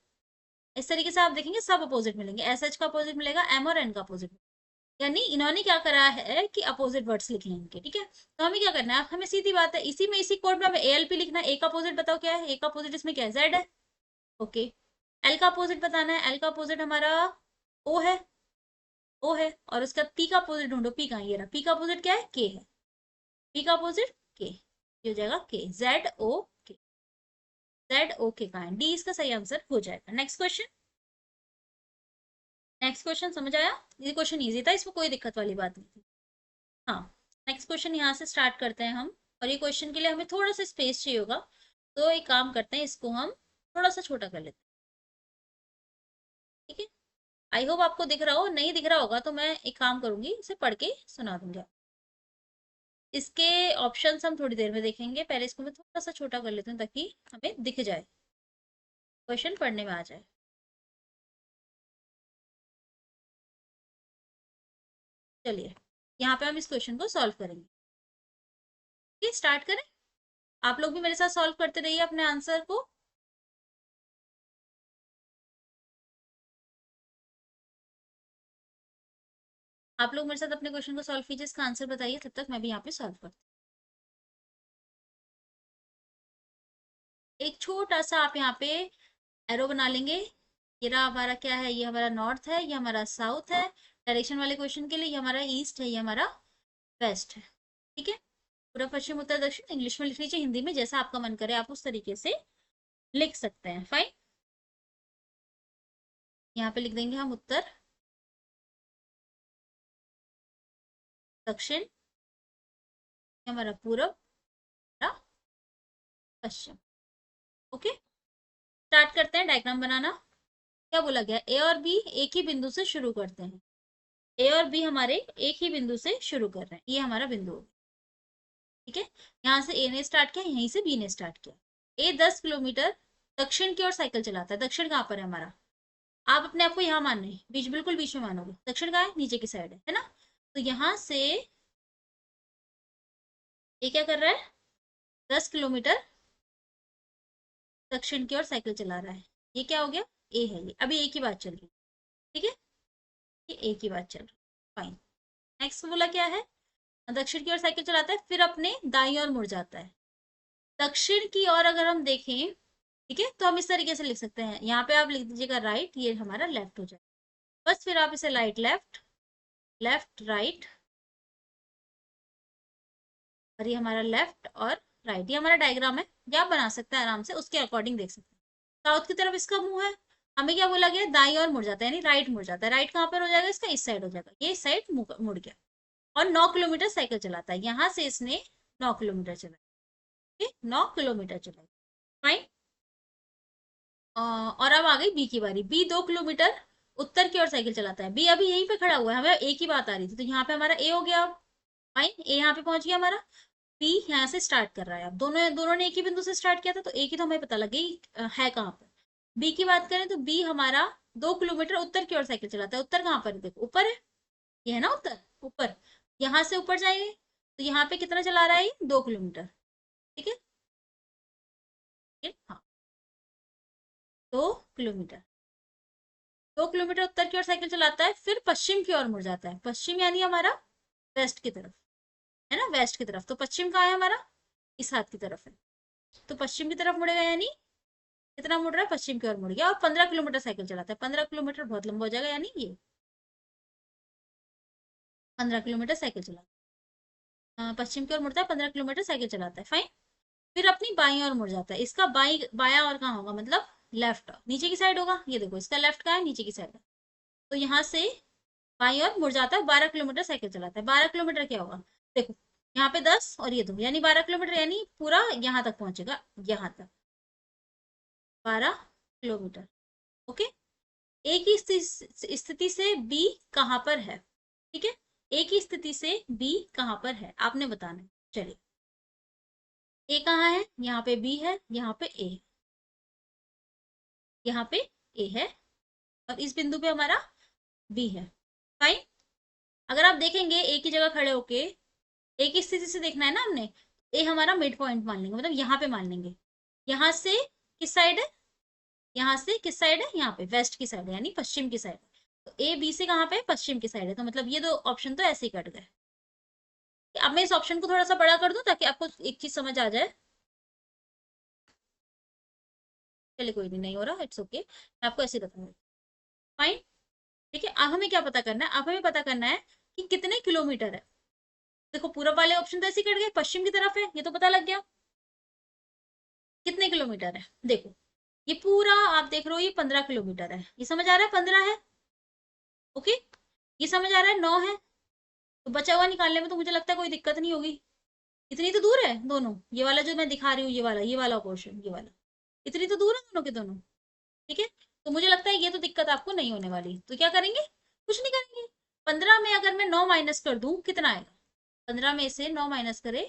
इस तरीके से आप देखेंगे सब अपोजिट मिलेंगे, SH का अपोजिट मिलेगा, M और N का अपोजिट। यानी इन्होंने क्या करा है कि अपोजिट वर्ड्स लिखे हैं इनके, ठीक है। तो हमें क्या करना है, हमें सीधी बात है, इसी में इसी कोड में हमें ALP लिखना है। ए का अपोजिट बताओ क्या है, ए का अपोजिट इसमें क्या है, Z है, ओके। L का अपोजिट बताना है, L का अपोजिट हमारा O है, O है, और उसका P का अपोजिट ढूंढो, P कहाँ, ये रहा, P का अपोजिट क्या है, K है, P का अपोजिट K, ये हो जाएगा K, ZOK, ZOK का है, D इसका सही आंसर हो जाएगा। Next question. नेक्स्ट क्वेश्चन समझ आया? ये क्वेश्चन इजी था, इसमें कोई दिक्कत वाली बात नहीं थी। हाँ, नेक्स्ट क्वेश्चन यहाँ से स्टार्ट करते हैं हम। और ये क्वेश्चन के लिए हमें थोड़ा सा स्पेस चाहिए होगा, तो एक काम करते हैं, इसको हम थोड़ा सा छोटा कर लेते हैं। ठीक है, आई होप आपको दिख रहा हो, नहीं दिख रहा होगा तो मैं एक काम करूंगी, इसे पढ़ के सुना दूंगी। इसके ऑप्शंस हम थोड़ी देर में देखेंगे, पहले इसको मैं थोड़ा सा छोटा कर लेती हूँ ताकि हमें दिख जाए, क्वेश्चन पढ़ने में आ जाए। चलिए, यहाँ पे हम इस क्वेश्चन को सॉल्व करेंगे। ठीक, स्टार्ट करें। आप लोग भी मेरे साथ सॉल्व करते रहिए अपने आंसर को। आप लोग मेरे साथ अपने क्वेश्चन को सॉल्व कीजिए, इसका आंसर बताइए, तब तक मैं भी यहाँ पे सॉल्व करती हूँ। एक छोटा सा आप यहाँ पे एरो बना लेंगे। ये रहा हमारा, क्या है, ये हमारा नॉर्थ है, ये हमारा साउथ है डायरेक्शन वाले क्वेश्चन के लिए, ये हमारा ईस्ट है, ये हमारा वेस्ट है। ठीक है, पूरा पश्चिम उत्तर दक्षिण इंग्लिश में लिख लीजिए, हिंदी में जैसा आपका मन करे आप उस तरीके से लिख सकते हैं। फाइन, यहाँ पे लिख देंगे हम उत्तर, दक्षिण, हमारा पूरब, हमारा पश्चिम। ओके, स्टार्ट करते हैं डायग्राम बनाना। क्या बोला गया, ए और बी एक ही बिंदु से शुरू करते हैं। ए और बी हमारे एक ही बिंदु से शुरू कर रहे हैं, ये हमारा बिंदु होगा। ठीक है, यहाँ से ए ने स्टार्ट किया, यहीं से बी ने स्टार्ट किया। ए 10 किलोमीटर दक्षिण की ओर साइकिल चलाता है। दक्षिण कहाँ पर है हमारा, आप अपने आप को यहाँ मान रहे हैं, बीच बिल्कुल बीच में मानोगे। दक्षिण कहाँ है, नीचे की साइड है ना। तो यहाँ से ये क्या कर रहा है, 10 किलोमीटर दक्षिण की ओर साइकिल चला रहा है। ये क्या हो गया, ए है ये, अभी ए की बात चल रही है। ठीक है, ये ए की बात चल रही है। फाइन, नेक्स्ट बोला क्या है, दक्षिण की ओर साइकिल चलाता है, फिर अपने दाईं ओर मुड़ जाता है। दक्षिण की ओर अगर हम देखें, ठीक है, तो हम इस तरीके से लिख सकते हैं, यहाँ पे आप लिख दीजिएगा राइट, ये हमारा लेफ्ट हो जाए। बस फिर आप इसे राइट लेफ्ट, लेफ्ट राइट, और ये हमारा लेफ्ट और राइट, ये हमारा डायग्राम है। ये आप बना सकते हैं आराम से, उसके अकॉर्डिंग देख सकते हैं। साउथ की तरफ इसका मुंह है, हमें क्या बोला गया, दाईं ओर मुड़ जाता है, यानी राइट मुड़ जाता है। राइट कहाँ पर हो जाएगा इसका, इस साइड हो जाएगा, ये इस साइड मुड़ गया। और 9 किलोमीटर साइकिल चलाता है, यहाँ से इसने 9 किलोमीटर चला, ठीक, 9 किलोमीटर चला। फाइन, और अब आ गई बी की बारी। बी 2 किलोमीटर उत्तर की ओर साइकिल चलाता है। बी अभी यहीं पे खड़ा हुआ है, हमें ए की बात आ रही थी, तो यहाँ पे हमारा ए हो गया। अब फाइन, ए यहाँ पे पहुंच गया हमारा। बी यहाँ से स्टार्ट कर रहा है, अब दोनों दोनों ने एक ही बिंदु से स्टार्ट किया था, तो ए की तो हमें पता लग गई है कहाँ पर। बी की बात करें तो बी हमारा 2 किलोमीटर उत्तर की ओर साइकिल चलाता है। उत्तर कहाँ पर है, देखो ऊपर है, ये है ना उत्तर, ऊपर। यहाँ से ऊपर जाएंगे तो यहाँ पे कितना चला रहा है, ये 2 किलोमीटर। ठीक है, हाँ, 2 किलोमीटर, 2 किलोमीटर उत्तर की ओर साइकिल चलाता है, फिर पश्चिम की ओर मुड़ जाता है। पश्चिम यानी हमारा वेस्ट की तरफ, है ना, वेस्ट की तरफ। तो पश्चिम कहाँ है हमारा, इस हाथ की तरफ है, तो पश्चिम की तरफ मुड़ेगा, यानी कितना मुड़ रहा है, पश्चिम की ओर मुड़ गया। और 15 किलोमीटर साइकिल चलाता है। 15 किलोमीटर बहुत लंबा हो जाएगा, यानी ये 15 किलोमीटर साइकिल चलाता है, पश्चिम की ओर मुड़ता है, 15 किलोमीटर साइकिल चलाता है। फाइन, फिर अपनी बाई ओर मुड़ जाता है। इसका बाई बाया और कहाँ होगा, मतलब लेफ्ट, नीचे की साइड होगा। ये देखो, इसका लेफ्ट कहाँ है, नीचे की साइड है। तो यहाँ से बाई ओर मुड़ जाता है, 12 किलोमीटर साइकिल चलाता है। 12 किलोमीटर क्या होगा, देखो यहाँ पे 10 और ये 2, यानी 12 किलोमीटर, यानी पूरा यहाँ तक पहुंचेगा, यहाँ तक 12 किलोमीटर। ओके, ए की स्थिति से बी कहाँ पर है, ठीक है, ए की स्थिति से बी कहाँ पर है आपने बताना है। चलिए, ए कहाँ है, यहाँ पे बी है, यहाँ पे ए, यहाँ पे ए है, और इस बिंदु पे हमारा बी है। फाइन, अगर आप देखेंगे ए की जगह खड़े होके, ए की स्थिति से देखना है ना हमने, ए हमारा मिड पॉइंट मान लेंगे, मतलब यहाँ पे मान लेंगे। यहाँ से किस साइड है, यहाँ से किस साइड है, यहाँ पे वेस्ट की साइड है, यानी पश्चिम की साइड है। तो ए बी से कहाँ पे, पश्चिम की साइड है, तो मतलब ये दो ऑप्शन तो ऐसे ही कट गए। अब मैं इस ऑप्शन को थोड़ा सा बड़ा कर दूं ताकि आपको एक चीज समझ आ जाए। चलिए, कोई नहीं, नहीं हो रहा, इट्स ओके, मैं आपको ऐसे बताऊंगी। फाइन, ठीक है, अब हमें क्या पता करना है, अब हमें पता करना है कि कितने किलोमीटर है। देखो, पूरब वाले ऑप्शन तो ऐसे ही कट गए, पश्चिम की तरफ है, ये तो पता लग गया। कितने किलोमीटर है, देखो ये पूरा आप देख रहे हो, ये 15 किलोमीटर है, ये समझ आ रहा है, 15 है। ओके, ये समझ आ रहा है? 9 है तो बचा हुआ निकालने में तो मुझे लगता है कोई दिक्कत नहीं होगी। इतनी तो दूर है दोनों, ये वाला जो मैं दिखा रही हूँ, ये वाला पोर्शन, ये वाला, इतनी तो दूर है दोनों के दोनों। ठीक है, तो मुझे लगता है ये तो दिक्कत आपको नहीं होने वाली। तो क्या करेंगे? कुछ नहीं करेंगे। 15 में अगर मैं 9 माइनस कर दूं कितना आएगा? 15 में से 9 माइनस करे,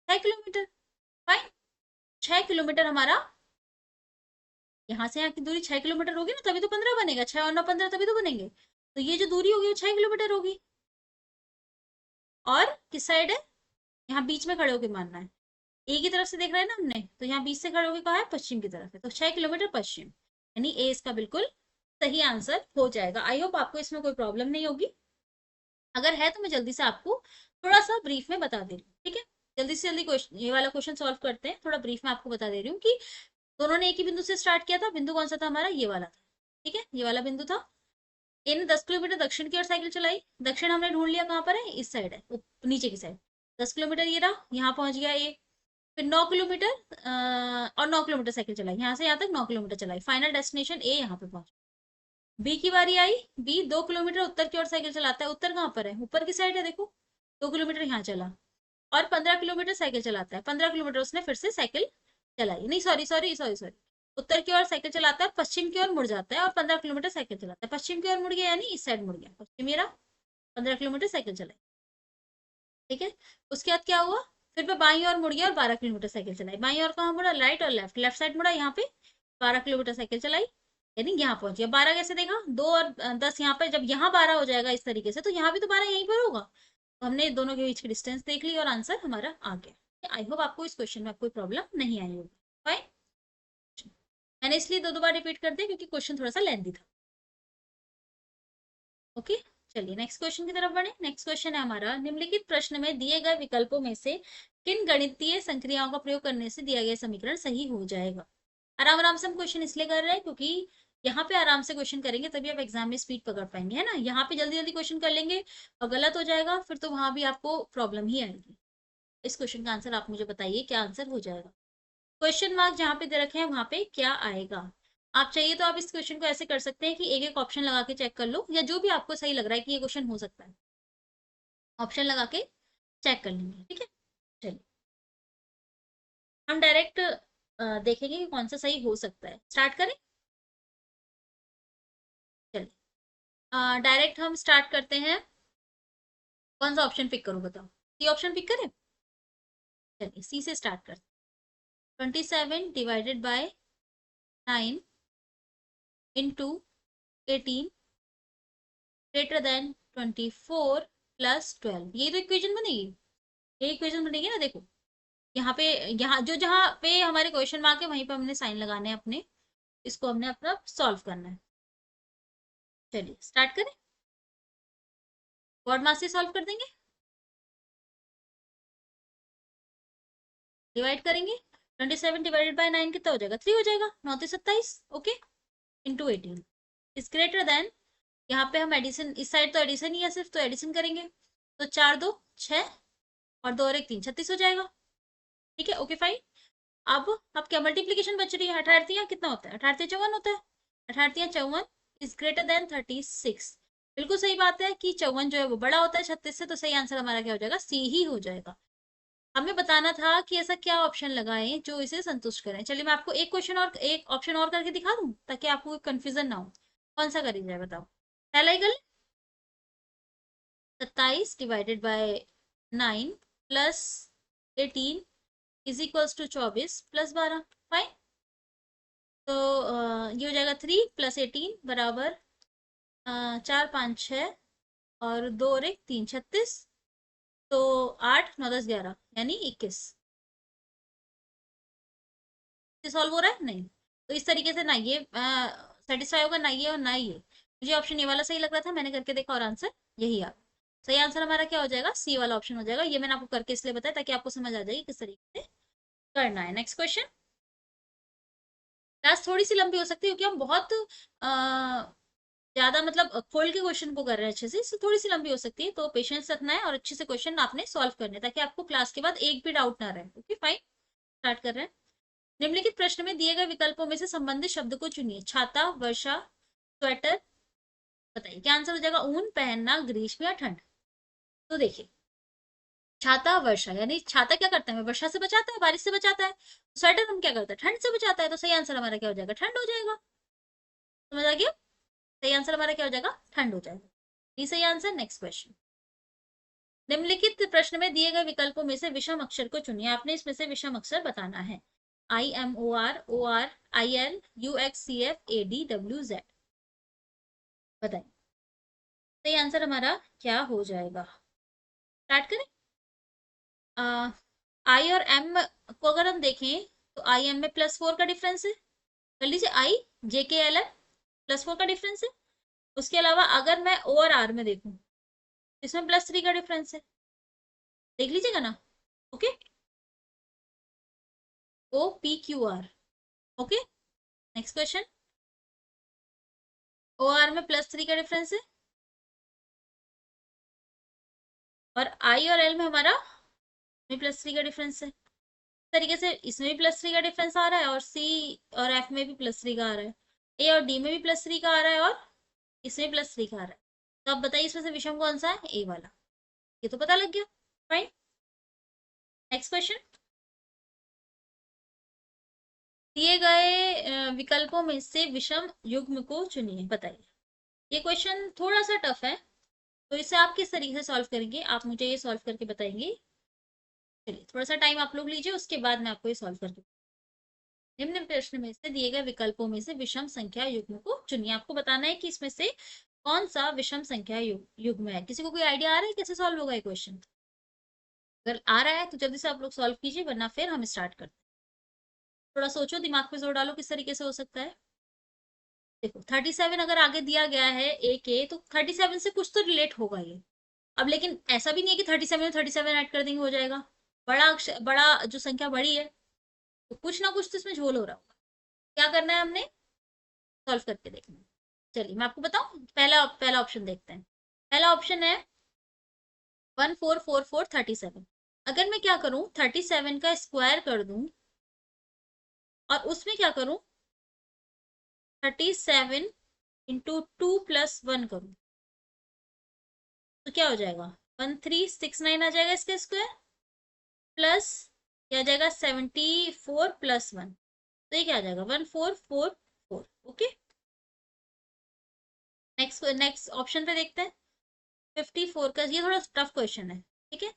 6 किलोमीटर। फाइन, 6 किलोमीटर हमारा, यहाँ से यहाँ की दूरी 6 किलोमीटर होगी ना, तभी तो 15 बनेगा। 6 और 9 15, तभी तो बनेंगे। तो ये जो दूरी होगी वो 6 किलोमीटर होगी। और किस साइड है? यहाँ बीच में खड़े होकर मानना है। ए की तरफ से देख रहे हैं ना हमने, तो यहाँ बीच से खड़े होकर कहा है पश्चिम की तरफ है, तो 6 किलोमीटर पश्चिम, यानी ए इसका बिल्कुल सही आंसर हो जाएगा। आई होप आपको इसमें कोई प्रॉब्लम नहीं होगी। अगर है तो मैं जल्दी से आपको थोड़ा सा ब्रीफ में बता दे रही हूँ। ठीक है, जल्दी से जल्दी क्वेश्चन, ये वाला क्वेश्चन सॉल्व करते हैं। थोड़ा ब्रीफ में आपको बता दे रही हूँ कि दोनों ने एक ही बिंदु से स्टार्ट किया था। बिंदु कौन सा था हमारा? ये वाला था। ठीक है, ये वाला बिंदु था। ए ने 10 किलोमीटर दक्षिण की ओर साइकिल चलाई। दक्षिण हमने ढूंढ लिया, कहाँ पर है? इस साइड है, नीचे की साइड। 10 किलोमीटर ये रहा, यहाँ पहुंच गया ए। फिर 9 किलोमीटर और 9 किलोमीटर साइकिल चलाई, यहाँ से यहाँ तक 9 किलोमीटर चलाई। फाइनल डेस्टिनेशन ए यहाँ पे पहुंच। बी की बारी आई। बी 2 किलोमीटर उत्तर की ओर साइकिल चलाता है। उत्तर कहाँ पर है? ऊपर की साइड है, देखो। 2 किलोमीटर यहाँ चला और 15 किलोमीटर साइकिल चलाता है। 15 किलोमीटर उसने फिर से साइकिल चलाई, नहीं सॉरी सॉरी सॉरी सॉरी, उत्तर की ओर साइकिल चलाता है, पश्चिम की ओर मुड़ जाता है और 15 किलोमीटर साइकिल चलाता है। पश्चिम की ओर मुड़ गया, यानी इस साइड मुड़ गया, पश्चिम मेरा। 15 किलोमीटर साइकिल चलाई। ठीक है, उसके बाद क्या हुआ? फिर मैं बाई और मुड़ गया और 12 किलोमीटर साइकिल चलाई। बाई और कहाँ मुड़ा? राइट और लेफ्ट। लेफ्ट साइड मुड़ा, यहाँ पे 12 किलोमीटर साइकिल चलाई, यानी यहाँ पहुंच गया। 12 कैसे देखा? 2 और 10 यहाँ पे, जब यहाँ 12 हो जाएगा इस तरीके से, तो यहाँ भी तो 12 यहीं पर होगा। तो हमने दोनों के बीच की डिस्टेंस देख ली और आंसर हमारा आ गया। आई होप आपको इस क्वेश्चन में कोई प्रॉब्लम नहीं आई होगी। फाइन, मैंने इसलिए दो दो बार रिपीट कर दिया क्योंकि क्वेश्चन थोड़ा सा लेंथी था। ओके, चलिए नेक्स्ट क्वेश्चन की तरफ बढ़े। नेक्स्ट क्वेश्चन है हमारा, निम्नलिखित प्रश्न में दिए गए विकल्पों में से किन गणितीय संक्रियाओं का प्रयोग करने से दिया गया समीकरण सही हो जाएगा? आराम आराम से हम क्वेश्चन इसलिए कर रहे हैं क्योंकि यहाँ पे आराम से क्वेश्चन करेंगे तभी आप एग्जाम में स्पीड पकड़ पाएंगे, है ना। यहाँ पे जल्दी जल्दी क्वेश्चन कर लेंगे और गलत हो जाएगा, फिर तो वहां भी आपको प्रॉब्लम ही आएगी। इस क्वेश्चन का आंसर आप मुझे बताइए, क्या आंसर हो जाएगा? क्वेश्चन मार्क जहाँ पे दे रखे हैं वहां पे क्या आएगा? आप चाहिए तो आप इस क्वेश्चन को ऐसे कर सकते हैं कि एक एक ऑप्शन लगा के चेक कर लो, या जो भी आपको सही लग रहा है कि ये क्वेश्चन हो सकता है, ऑप्शन लगा के चेक कर लेंगे। ठीक है, चलिए हम डायरेक्ट देखेंगे कि कौन सा सही हो सकता है। स्टार्ट करें? चलिए डायरेक्ट हम स्टार्ट करते हैं। कौन सा ऑप्शन पिक करूं बताओ? सी ऑप्शन पिक करें? चलिए सी से स्टार्ट करते हैं। 27 ÷ 9 × 18 ग्रेटर देन 24 + 12, यही तो इक्वेशन बनेगी। यही इक्वेशन बनेगी ना, देखो यहाँ पे, यहाँ जो जहाँ पे हमारे क्वेश्चन मार्क है वहीं पे हमने साइन लगाने हैं अपने, इसको हमने अपना सॉल्व करना है। चलिए स्टार्ट करें, वर्ड मास से सॉल्व कर देंगे। डिवाइड करेंगे, 27 ÷ 9 कितना हो जाएगा? 3 हो जाएगा। 9 × 27, ओके, × 18 इज ग्रेटर देन, यहाँ पे हम एडिशन, इस साइड तो एडिशन ही है सिर्फ, तो एडिशन करेंगे, तो 4 2 6 और 2 और 1 3, 36 हो जाएगा। ठीक है, ओके फाइन। अब क्या मल्टीप्लीकेशन बच रही है? 18 कितना होता है? 18 54 होता है। 18 54 इज ग्रेटर देन 36। बिल्कुल सही बात है कि 54 जो है वो बड़ा होता है 36 से, तो सही आंसर हमारा क्या हो जाएगा? सी ही हो जाएगा। हमें बताना था कि ऐसा क्या ऑप्शन लगाएं जो इसे संतुष्ट करें। चलिए मैं आपको एक क्वेश्चन और एक ऑप्शन और करके दिखा दूं ताकि आपको कंफ्यूजन ना हो। कौन सा करी जाए बताओ? पहला ही कर, 27 ÷ 9 + 18 = 24 + 12। फाइन, तो ये हो जाएगा 3 + 18 = 4 5 6 और 2 और 1 3, 36। तो 8 9 10 11 यानी 21 से सॉल्व हो रहा है? नहीं, तो इस तरीके से ना ये सेटिस्फाई होगा, ना ये और ना ये। मुझे ऑप्शन ये वाला सही लग रहा था, मैंने करके देखा और आंसर यही आ। सही आंसर हमारा क्या हो जाएगा? सी वाला ऑप्शन हो जाएगा। ये मैंने आपको करके इसलिए बताया ताकि आपको समझ आ जाए किस तरीके से करना है। Next question. क्लास थोड़ी सी लंबी हो सकती है क्योंकि हम बहुत ज्यादा मतलब खोल के क्वेश्चन को कर रहे हैं अच्छे से, इससे थोड़ी सी लंबी हो सकती है, तो पेशेंस रखना है और अच्छे से क्वेश्चन आपने सॉल्व करने हैं ताकि आपको क्लास के बाद एक भी डाउट ना रहे। ओके फाइन, स्टार्ट कर रहे हैं। निम्नलिखित प्रश्न में दिए गए विकल्पों में से संबंधित शब्द को चुनिए। छाता, वर्षा, स्वेटर, बताइए क्या आंसर हो जाएगा, ऊन पहनना ग्रीष्म या ठंड। तो देखिए, छाता वर्षा, यानी छाता क्या करता है, हमें वर्षा से बचाता है, बारिश से बचाता है। स्वेटर हम क्या करता है, ठंड से बचाता है। तो सही आंसर हमारा क्या हो जाएगा, ठंड हो जाएगा। समझ आ गया, सही आंसर हमारा क्या हो जाएगा, ठंड हो जाएगा। ये सही आंसर। नेक्स्ट क्वेश्चन, निम्नलिखित प्रश्न में दिए गए विकल्पों में से विषम अक्षर को चुनिए। आपने इसमें से विषम अक्षर बताना है। IMOR OR ILUXCF ADWZ। बताइए सही आंसर हमारा क्या हो जाएगा। स्टार्ट करें। आई और एम को अगर हम देखें तो आई एम में +4 का डिफरेंस है। कर लीजिए, आई JKLM +4 का डिफरेंस है। उसके अलावा अगर मैं ओ और आर में देखूं, इसमें +3 का डिफरेंस है। देख लीजिएगा ना। Okay, OPQR। Okay, next question. O R में +3 का डिफरेंस है, और आई और एल में हमारा में +3 का डिफरेंस है। इस तरीके से इसमें भी +3 का डिफरेंस आ रहा है, और सी और एफ में भी +3 का आ रहा है। ए और डी में भी +3 का आ रहा है, और इसमें +3 का आ रहा है। तो अब बताइए इसमें से विषम कौन सा है, ए वाला। ये तो पता लग गया। Fine, next question. दिए गए विकल्पों में से विषम युग्म को चुनिए। बताइए, ये क्वेश्चन थोड़ा सा टफ है, तो इसे आप किस तरीके से सॉल्व करेंगे, आप मुझे ये सॉल्व करके बताएंगे। चलिए थोड़ा सा टाइम आप लोग लीजिए, उसके बाद मैं आपको ये सॉल्व करके। निम्न प्रश्न में से दिए गए विकल्पों में से विषम संख्या युग्म को चुनिए। आपको बताना है कि इसमें से कौन सा विषम संख्या युग्म है। किसी को कोई आइडिया आ रहा है कैसे सॉल्व होगा ये क्वेश्चन? अगर आ रहा है तो जल्दी से आप लोग सॉल्व कीजिए, वरना फिर हम स्टार्ट करते हैं। थोड़ा सोचो, दिमाग पे जोर डालो, किस तरीके से हो सकता है। देखो 37 अगर आगे दिया गया है ए के, तो 37 से कुछ तो रिलेट होगा ये। अब लेकिन ऐसा भी नहीं है कि 37 में 37 ऐड कर देंगे हो जाएगा। बड़ा जो संख्या बड़ी है, तो कुछ ना कुछ तो इसमें झोल हो रहा होगा। क्या करना है हमने, सॉल्व करके देखना है। चलिए मैं आपको बताऊं, पहला पहला ऑप्शन देखते हैं। पहला ऑप्शन है 144437। अगर मैं क्या करूं, 37 का स्क्वायर कर दूं, और उसमें क्या करूं, 37 × 2 + 1 करूं, तो क्या हो जाएगा, 1369 आ जाएगा इसका स्क्वायर, प्लस क्या आ जाएगा, 74 + 1। तो ये क्या आ जाएगा, 1444। ओके, नेक्स्ट नेक्स्ट ऑप्शन पे देखते हैं। 54 का, ये थोड़ा टफ क्वेश्चन है, ठीक है।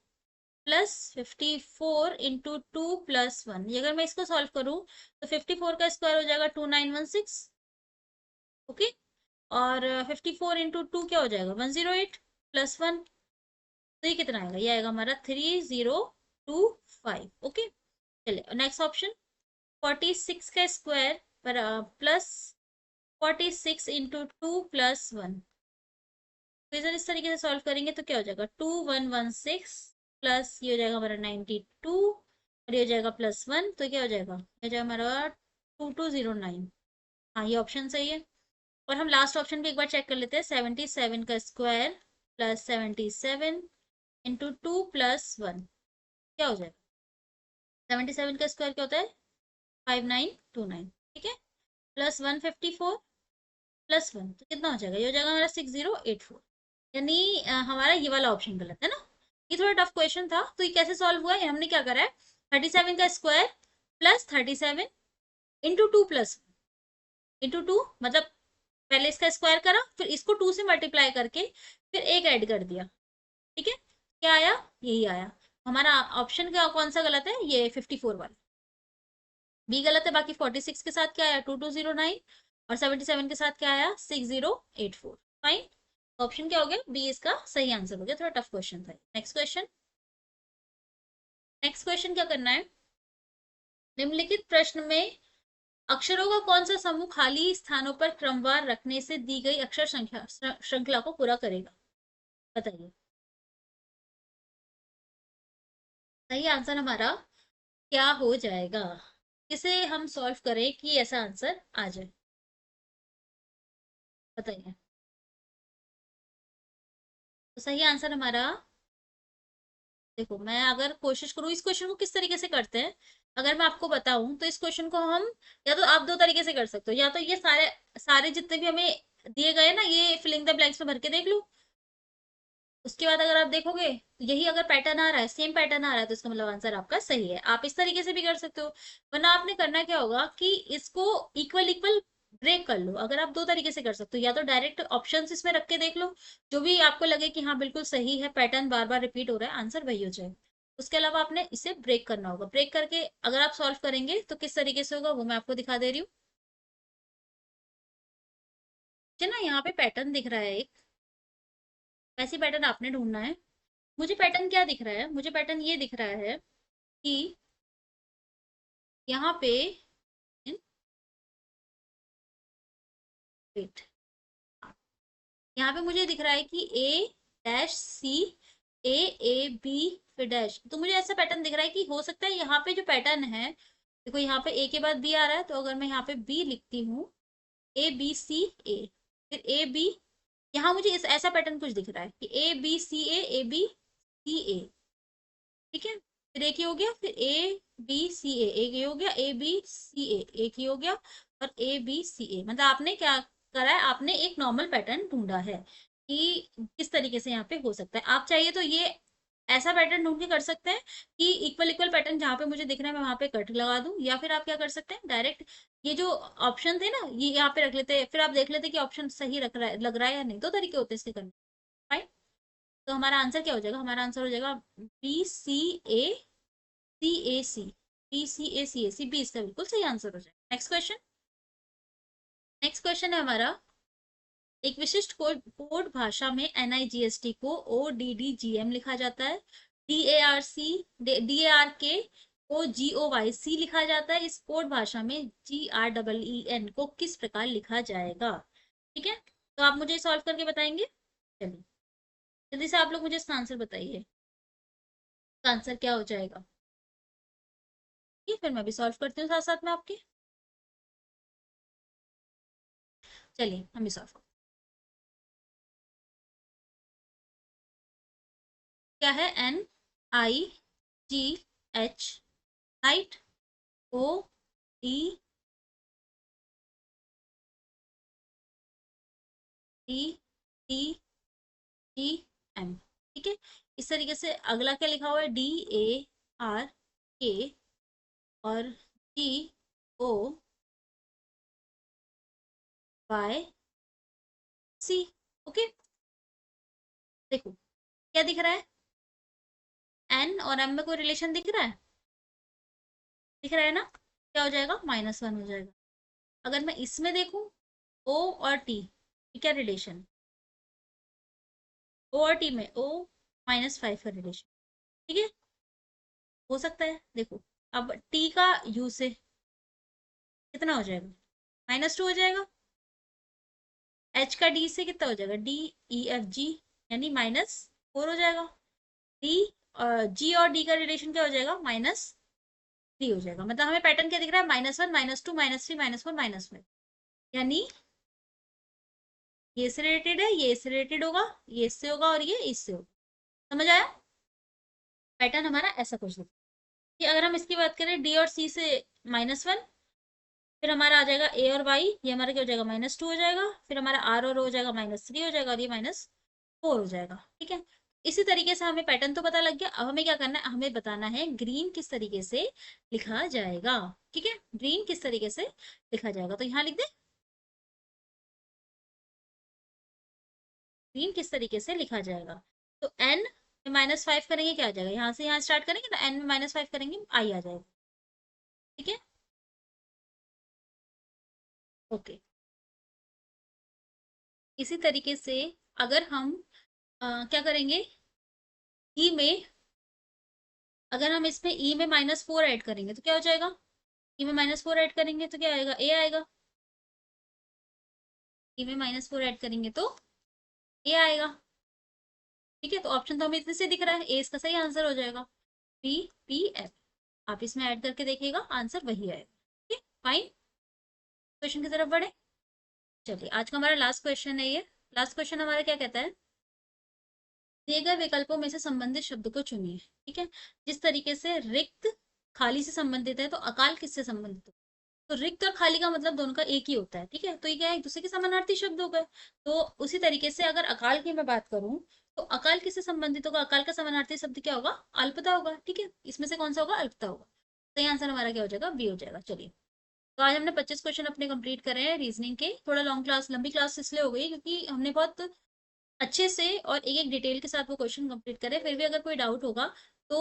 +54 × 2 + 1, ये अगर मैं इसको सॉल्व करूं, तो 54 का स्क्वायर हो जाएगा 2916। ओके, और 54 × 2 क्या हो जाएगा, 108 + 1। तो ये कितना आएगा, ये आएगा हमारा 3025। ओके, चलिए नेक्स्ट ऑप्शन। 46 का स्क्वायर पर +46 × 2 + 1। तो इधर इस तरीके से सॉल्व करेंगे तो क्या हो जाएगा, 2116 प्लस ये हो जाएगा हमारा 92, और ये हो जाएगा +1। तो क्या हो जाएगा, ये हो जाएगा हमारा 2209। हाँ ये ऑप्शन सही है। और हम लास्ट ऑप्शन भी एक बार चेक कर लेते हैं। 77 का स्क्वायर +77 × 2 + 1, क्या हो जाएगा, 77 का स्क्वायर क्या होता है, 5929। ठीक है, +154 +1, तो कितना हो जाएगा, ये हो जाएगा हमारा 6084। यानी हमारा ये वाला ऑप्शन गलत है ना। ये थोड़ा टफ क्वेश्चन था, तो ये कैसे सॉल्व हुआ है, हमने क्या करा है, 37 का स्क्वायर +37 × 2 + 1 × 2, मतलब पहले इसका स्क्वायर करा, फिर इसको 2 से मल्टीप्लाई करके फिर एक ऐड कर दिया। ठीक है, क्या आया, यही आया। हमारा ऑप्शन क्या कौन सा गलत है, ये 54 वाला बी गलत है। बाकी 46 के साथ क्या आया, 2209, और 77 के साथ क्या आया, 6084। फाइन, ऑप्शन क्या हो गया, बी इसका सही आंसर हो गया। थोड़ा टफ क्वेश्चन था। Next question. नेक्स्ट क्वेश्चन क्या करना है, निम्नलिखित प्रश्न में अक्षरों का कौन सा समूह खाली स्थानों पर क्रमवार रखने से दी गई अक्षर संख्या श्रृंखला को पूरा करेगा। बताइए, सही आंसर हमारा क्या हो जाएगा, किसे हम सॉल्व करें कि ऐसा आंसर आ जाए। बताइए, तो सही आंसर हमारा, देखो मैं अगर कोशिश करूँ, इस क्वेश्चन को किस तरीके से करते हैं, अगर मैं आपको बताऊं तो इस क्वेश्चन को हम, या तो आप दो तरीके से कर सकते हो, या तो ये सारे सारे जितने भी हमें दिए गए ना, ये फिलिंग द ब्लैंक्स में भर के देख लो। उसके बाद अगर आप देखोगे तो यही अगर पैटर्न आ रहा है, सेम पैटर्न आ रहा है, तो इसका मतलब आंसर आपका सही है। आप इस तरीके से भी कर सकते हो, वरना आपने करना क्या होगा कि इसको इक्वल इक्वल ब्रेक कर लो। अगर आप दो तरीके से कर सकते हो, या तो डायरेक्ट ऑप्शंस इसमें रख के देख लो, जो भी आपको लगे कि हाँ बिल्कुल सही है, पैटर्न बार बार रिपीट हो रहा है, आंसर वही हो जाए। उसके अलावा आपने इसे ब्रेक करना होगा। ब्रेक करके अगर आप सॉल्व करेंगे तो किस तरीके से होगा वो मैं आपको दिखा दे रही हूँ। मुझे ना यहाँ पे पैटर्न दिख रहा है एक, वैसे पैटर्न आपने ढूंढना है। मुझे पैटर्न क्या दिख रहा है, मुझे पैटर्न ये दिख रहा है कि यहाँ पे वेट, यहाँ पे मुझे दिख रहा है कि A dash C, A A B फिर डैश। तो मुझे ऐसा पैटर्न दिख रहा है कि हो सकता है यहाँ पे जो पैटर्न है, देखो यहाँ पे ए के बाद बी आ रहा है, तो अगर मैं यहाँ पे बी लिखती हूँ, ए बी सी ए, फिर ए बी, यहाँ मुझे इस ऐसा पैटर्न कुछ दिख रहा है कि A B C A B C ए। ठीक है, फिर एक ही हो गया, फिर ए बी सी ए, एक ये हो गया, ए बी सी ए, एक ही हो गया, और ए बी सी ए। मतलब आपने क्या करा है, आपने एक नॉर्मल पैटर्न ढूंढा है कि किस तरीके से यहाँ पे हो सकता है। आप चाहिए तो ये ऐसा पैटर्न ढूंढ के कर सकते हैं कि इक्वल इक्वल पैटर्न जहाँ पे मुझे दिख रहा है मैं वहां पे कट लगा दूं, या फिर आप क्या कर सकते हैं, डायरेक्ट ये जो ऑप्शन थे ना ये यहाँ पे रख लेते हैं, फिर आप देख लेते कि ऑप्शन सही रख रहा है, लग रहा है या नहीं। दो तरीके होते हैं इसके करने। राइट, तो हमारा आंसर क्या हो जाएगा, हमारा आंसर हो जाएगा बी सी ए सी ए सी, बी सी ए सी ए सी, बी इसका बिल्कुल सही आंसर हो जाएगा। नेक्स्ट क्वेश्चन, नेक्स्ट क्वेश्चन है हमारा, एक विशिष्ट कोड कोड भाषा में NIGST को ODDGM लिखा जाता है, DARC DARK को GOYC लिखा जाता है। इस कोड भाषा में GREEN को किस प्रकार लिखा जाएगा। ठीक है, तो आप मुझे सॉल्व करके बताएंगे। चलिए जल्दी से आप लोग मुझे इसका आंसर बताइए, इसका आंसर क्या हो जाएगा। ये फिर मैं भी सॉल्व करती हूँ साथ साथ में आपके। चलिए हम भी सॉल्व, क्या है, NIGH, राइट, ODDGM। ठीक है, इस तरीके से अगला क्या लिखा हुआ है, DARK और GOYC। ओके, देखो क्या दिख रहा है, N और M में कोई रिलेशन दिख रहा है, दिख रहा है ना, क्या हो जाएगा, -1 हो जाएगा। अगर मैं इसमें देखूं, O और T, क्या रिलेशन, O और T में O-5 का रिलेशन। ठीक है, हो सकता है, देखो अब T का U से कितना हो जाएगा, -2 हो जाएगा। H का D से कितना हो जाएगा, DEFG, यानी -4 हो जाएगा। D G और D का रिलेशन क्या हो जाएगा, -3 हो जाएगा। मतलब हमें पैटर्न क्या दिख रहा है, -1 -2 -3 -4 -5, यानी ये इससे रिलेटेड है, ये इससे रिलेटेड होगा, ये इससे होगा और ये इससे होगा। समझ आया, पैटर्न हमारा ऐसा कुछ दिखता है। कि अगर हम इसकी बात करें D और C से -1, फिर हमारा आ जाएगा A और Y, ये हमारा क्या हो जाएगा, -2 हो जाएगा। फिर हमारा R और O हो जाएगा, -3 हो जाएगा, और ये -4 हो जाएगा। ठीक है, इसी तरीके से हमें पैटर्न तो पता लग गया। अब हमें क्या करना है, हमें बताना है ग्रीन किस तरीके से लिखा जाएगा। ठीक है, ग्रीन किस तरीके से लिखा जाएगा, तो यहाँ लिख दे, ग्रीन किस तरीके से लिखा जाएगा। तो n में -5 करेंगे, क्या आ जाएगा, यहाँ से यहाँ स्टार्ट करेंगे तो n में -5 करेंगे, I आ जाएगा। ठीक है, ओके। इसी तरीके से अगर हम क्या करेंगे, ई में, अगर हम इसमें ई में -4 ऐड करेंगे तो क्या हो जाएगा, ई में -4 ऐड करेंगे तो क्या आएगा, ए आएगा। ई में -4 ऐड करेंगे तो ए आएगा। ठीक है, तो ऑप्शन तो हमें इतने से दिख रहा है, ए इसका सही आंसर हो जाएगा, PPF। आप इसमें ऐड करके देखिएगा, आंसर वही आएगा। ठीक है, फाइन, क्वेश्चन की तरफ बढ़े। चलिए आज का हमारा लास्ट क्वेश्चन है ये। लास्ट क्वेश्चन हमारा क्या कहता है, दिए गए विकल्पों में से संबंधित शब्द को चुनिए। ठीक है, जिस तरीके से रिक्त खाली से संबंधित है, तो अकाल किससे संबंधित है, तो रिक्त और खाली का मतलब दोनों का एक ही होता है, ठीक है। तो ये क्या है, एक दूसरे के समानार्थी शब्द हो गए। तो उसी तरीके से अगर अकाल की मैं बात करूं, तो अकाल किससे संबंधित होगा, अकाल का समानार्थी शब्द क्या होगा, अल्पता होगा, ठीक है। इसमें से कौन सा होगा, अल्पता होगा। सही आंसर हमारा क्या हो जाएगा, बी हो जाएगा। चलिए, तो आज हमने 25 क्वेश्चन अपने कंप्लीट करे हैं रीजनिंग के। थोड़ा लॉन्ग क्लास, लंबी क्लास इसलिए हो गई क्योंकि हमने बहुत अच्छे से और एक एक डिटेल के साथ वो क्वेश्चन कंप्लीट करे। फिर भी अगर कोई डाउट होगा तो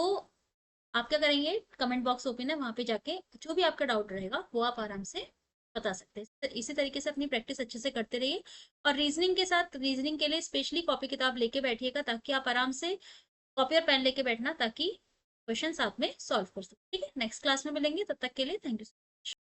आप क्या करेंगे, कमेंट बॉक्स ओपन है, वहां पे जाके जो भी आपका डाउट रहेगा वो आप आराम से बता सकते हैं। तो इसी तरीके से अपनी प्रैक्टिस अच्छे से करते रहिए। और रीजनिंग के साथ, रीजनिंग के लिए स्पेशली कॉपी किताब लेके बैठिएगा, ताकि आप आराम से कॉपी और पेन लेके बैठना, ताकि क्वेश्चन साथ में सॉल्व कर सकें। ठीक है, नेक्स्ट क्लास में मिलेंगे, तब तक के लिए थैंक यू।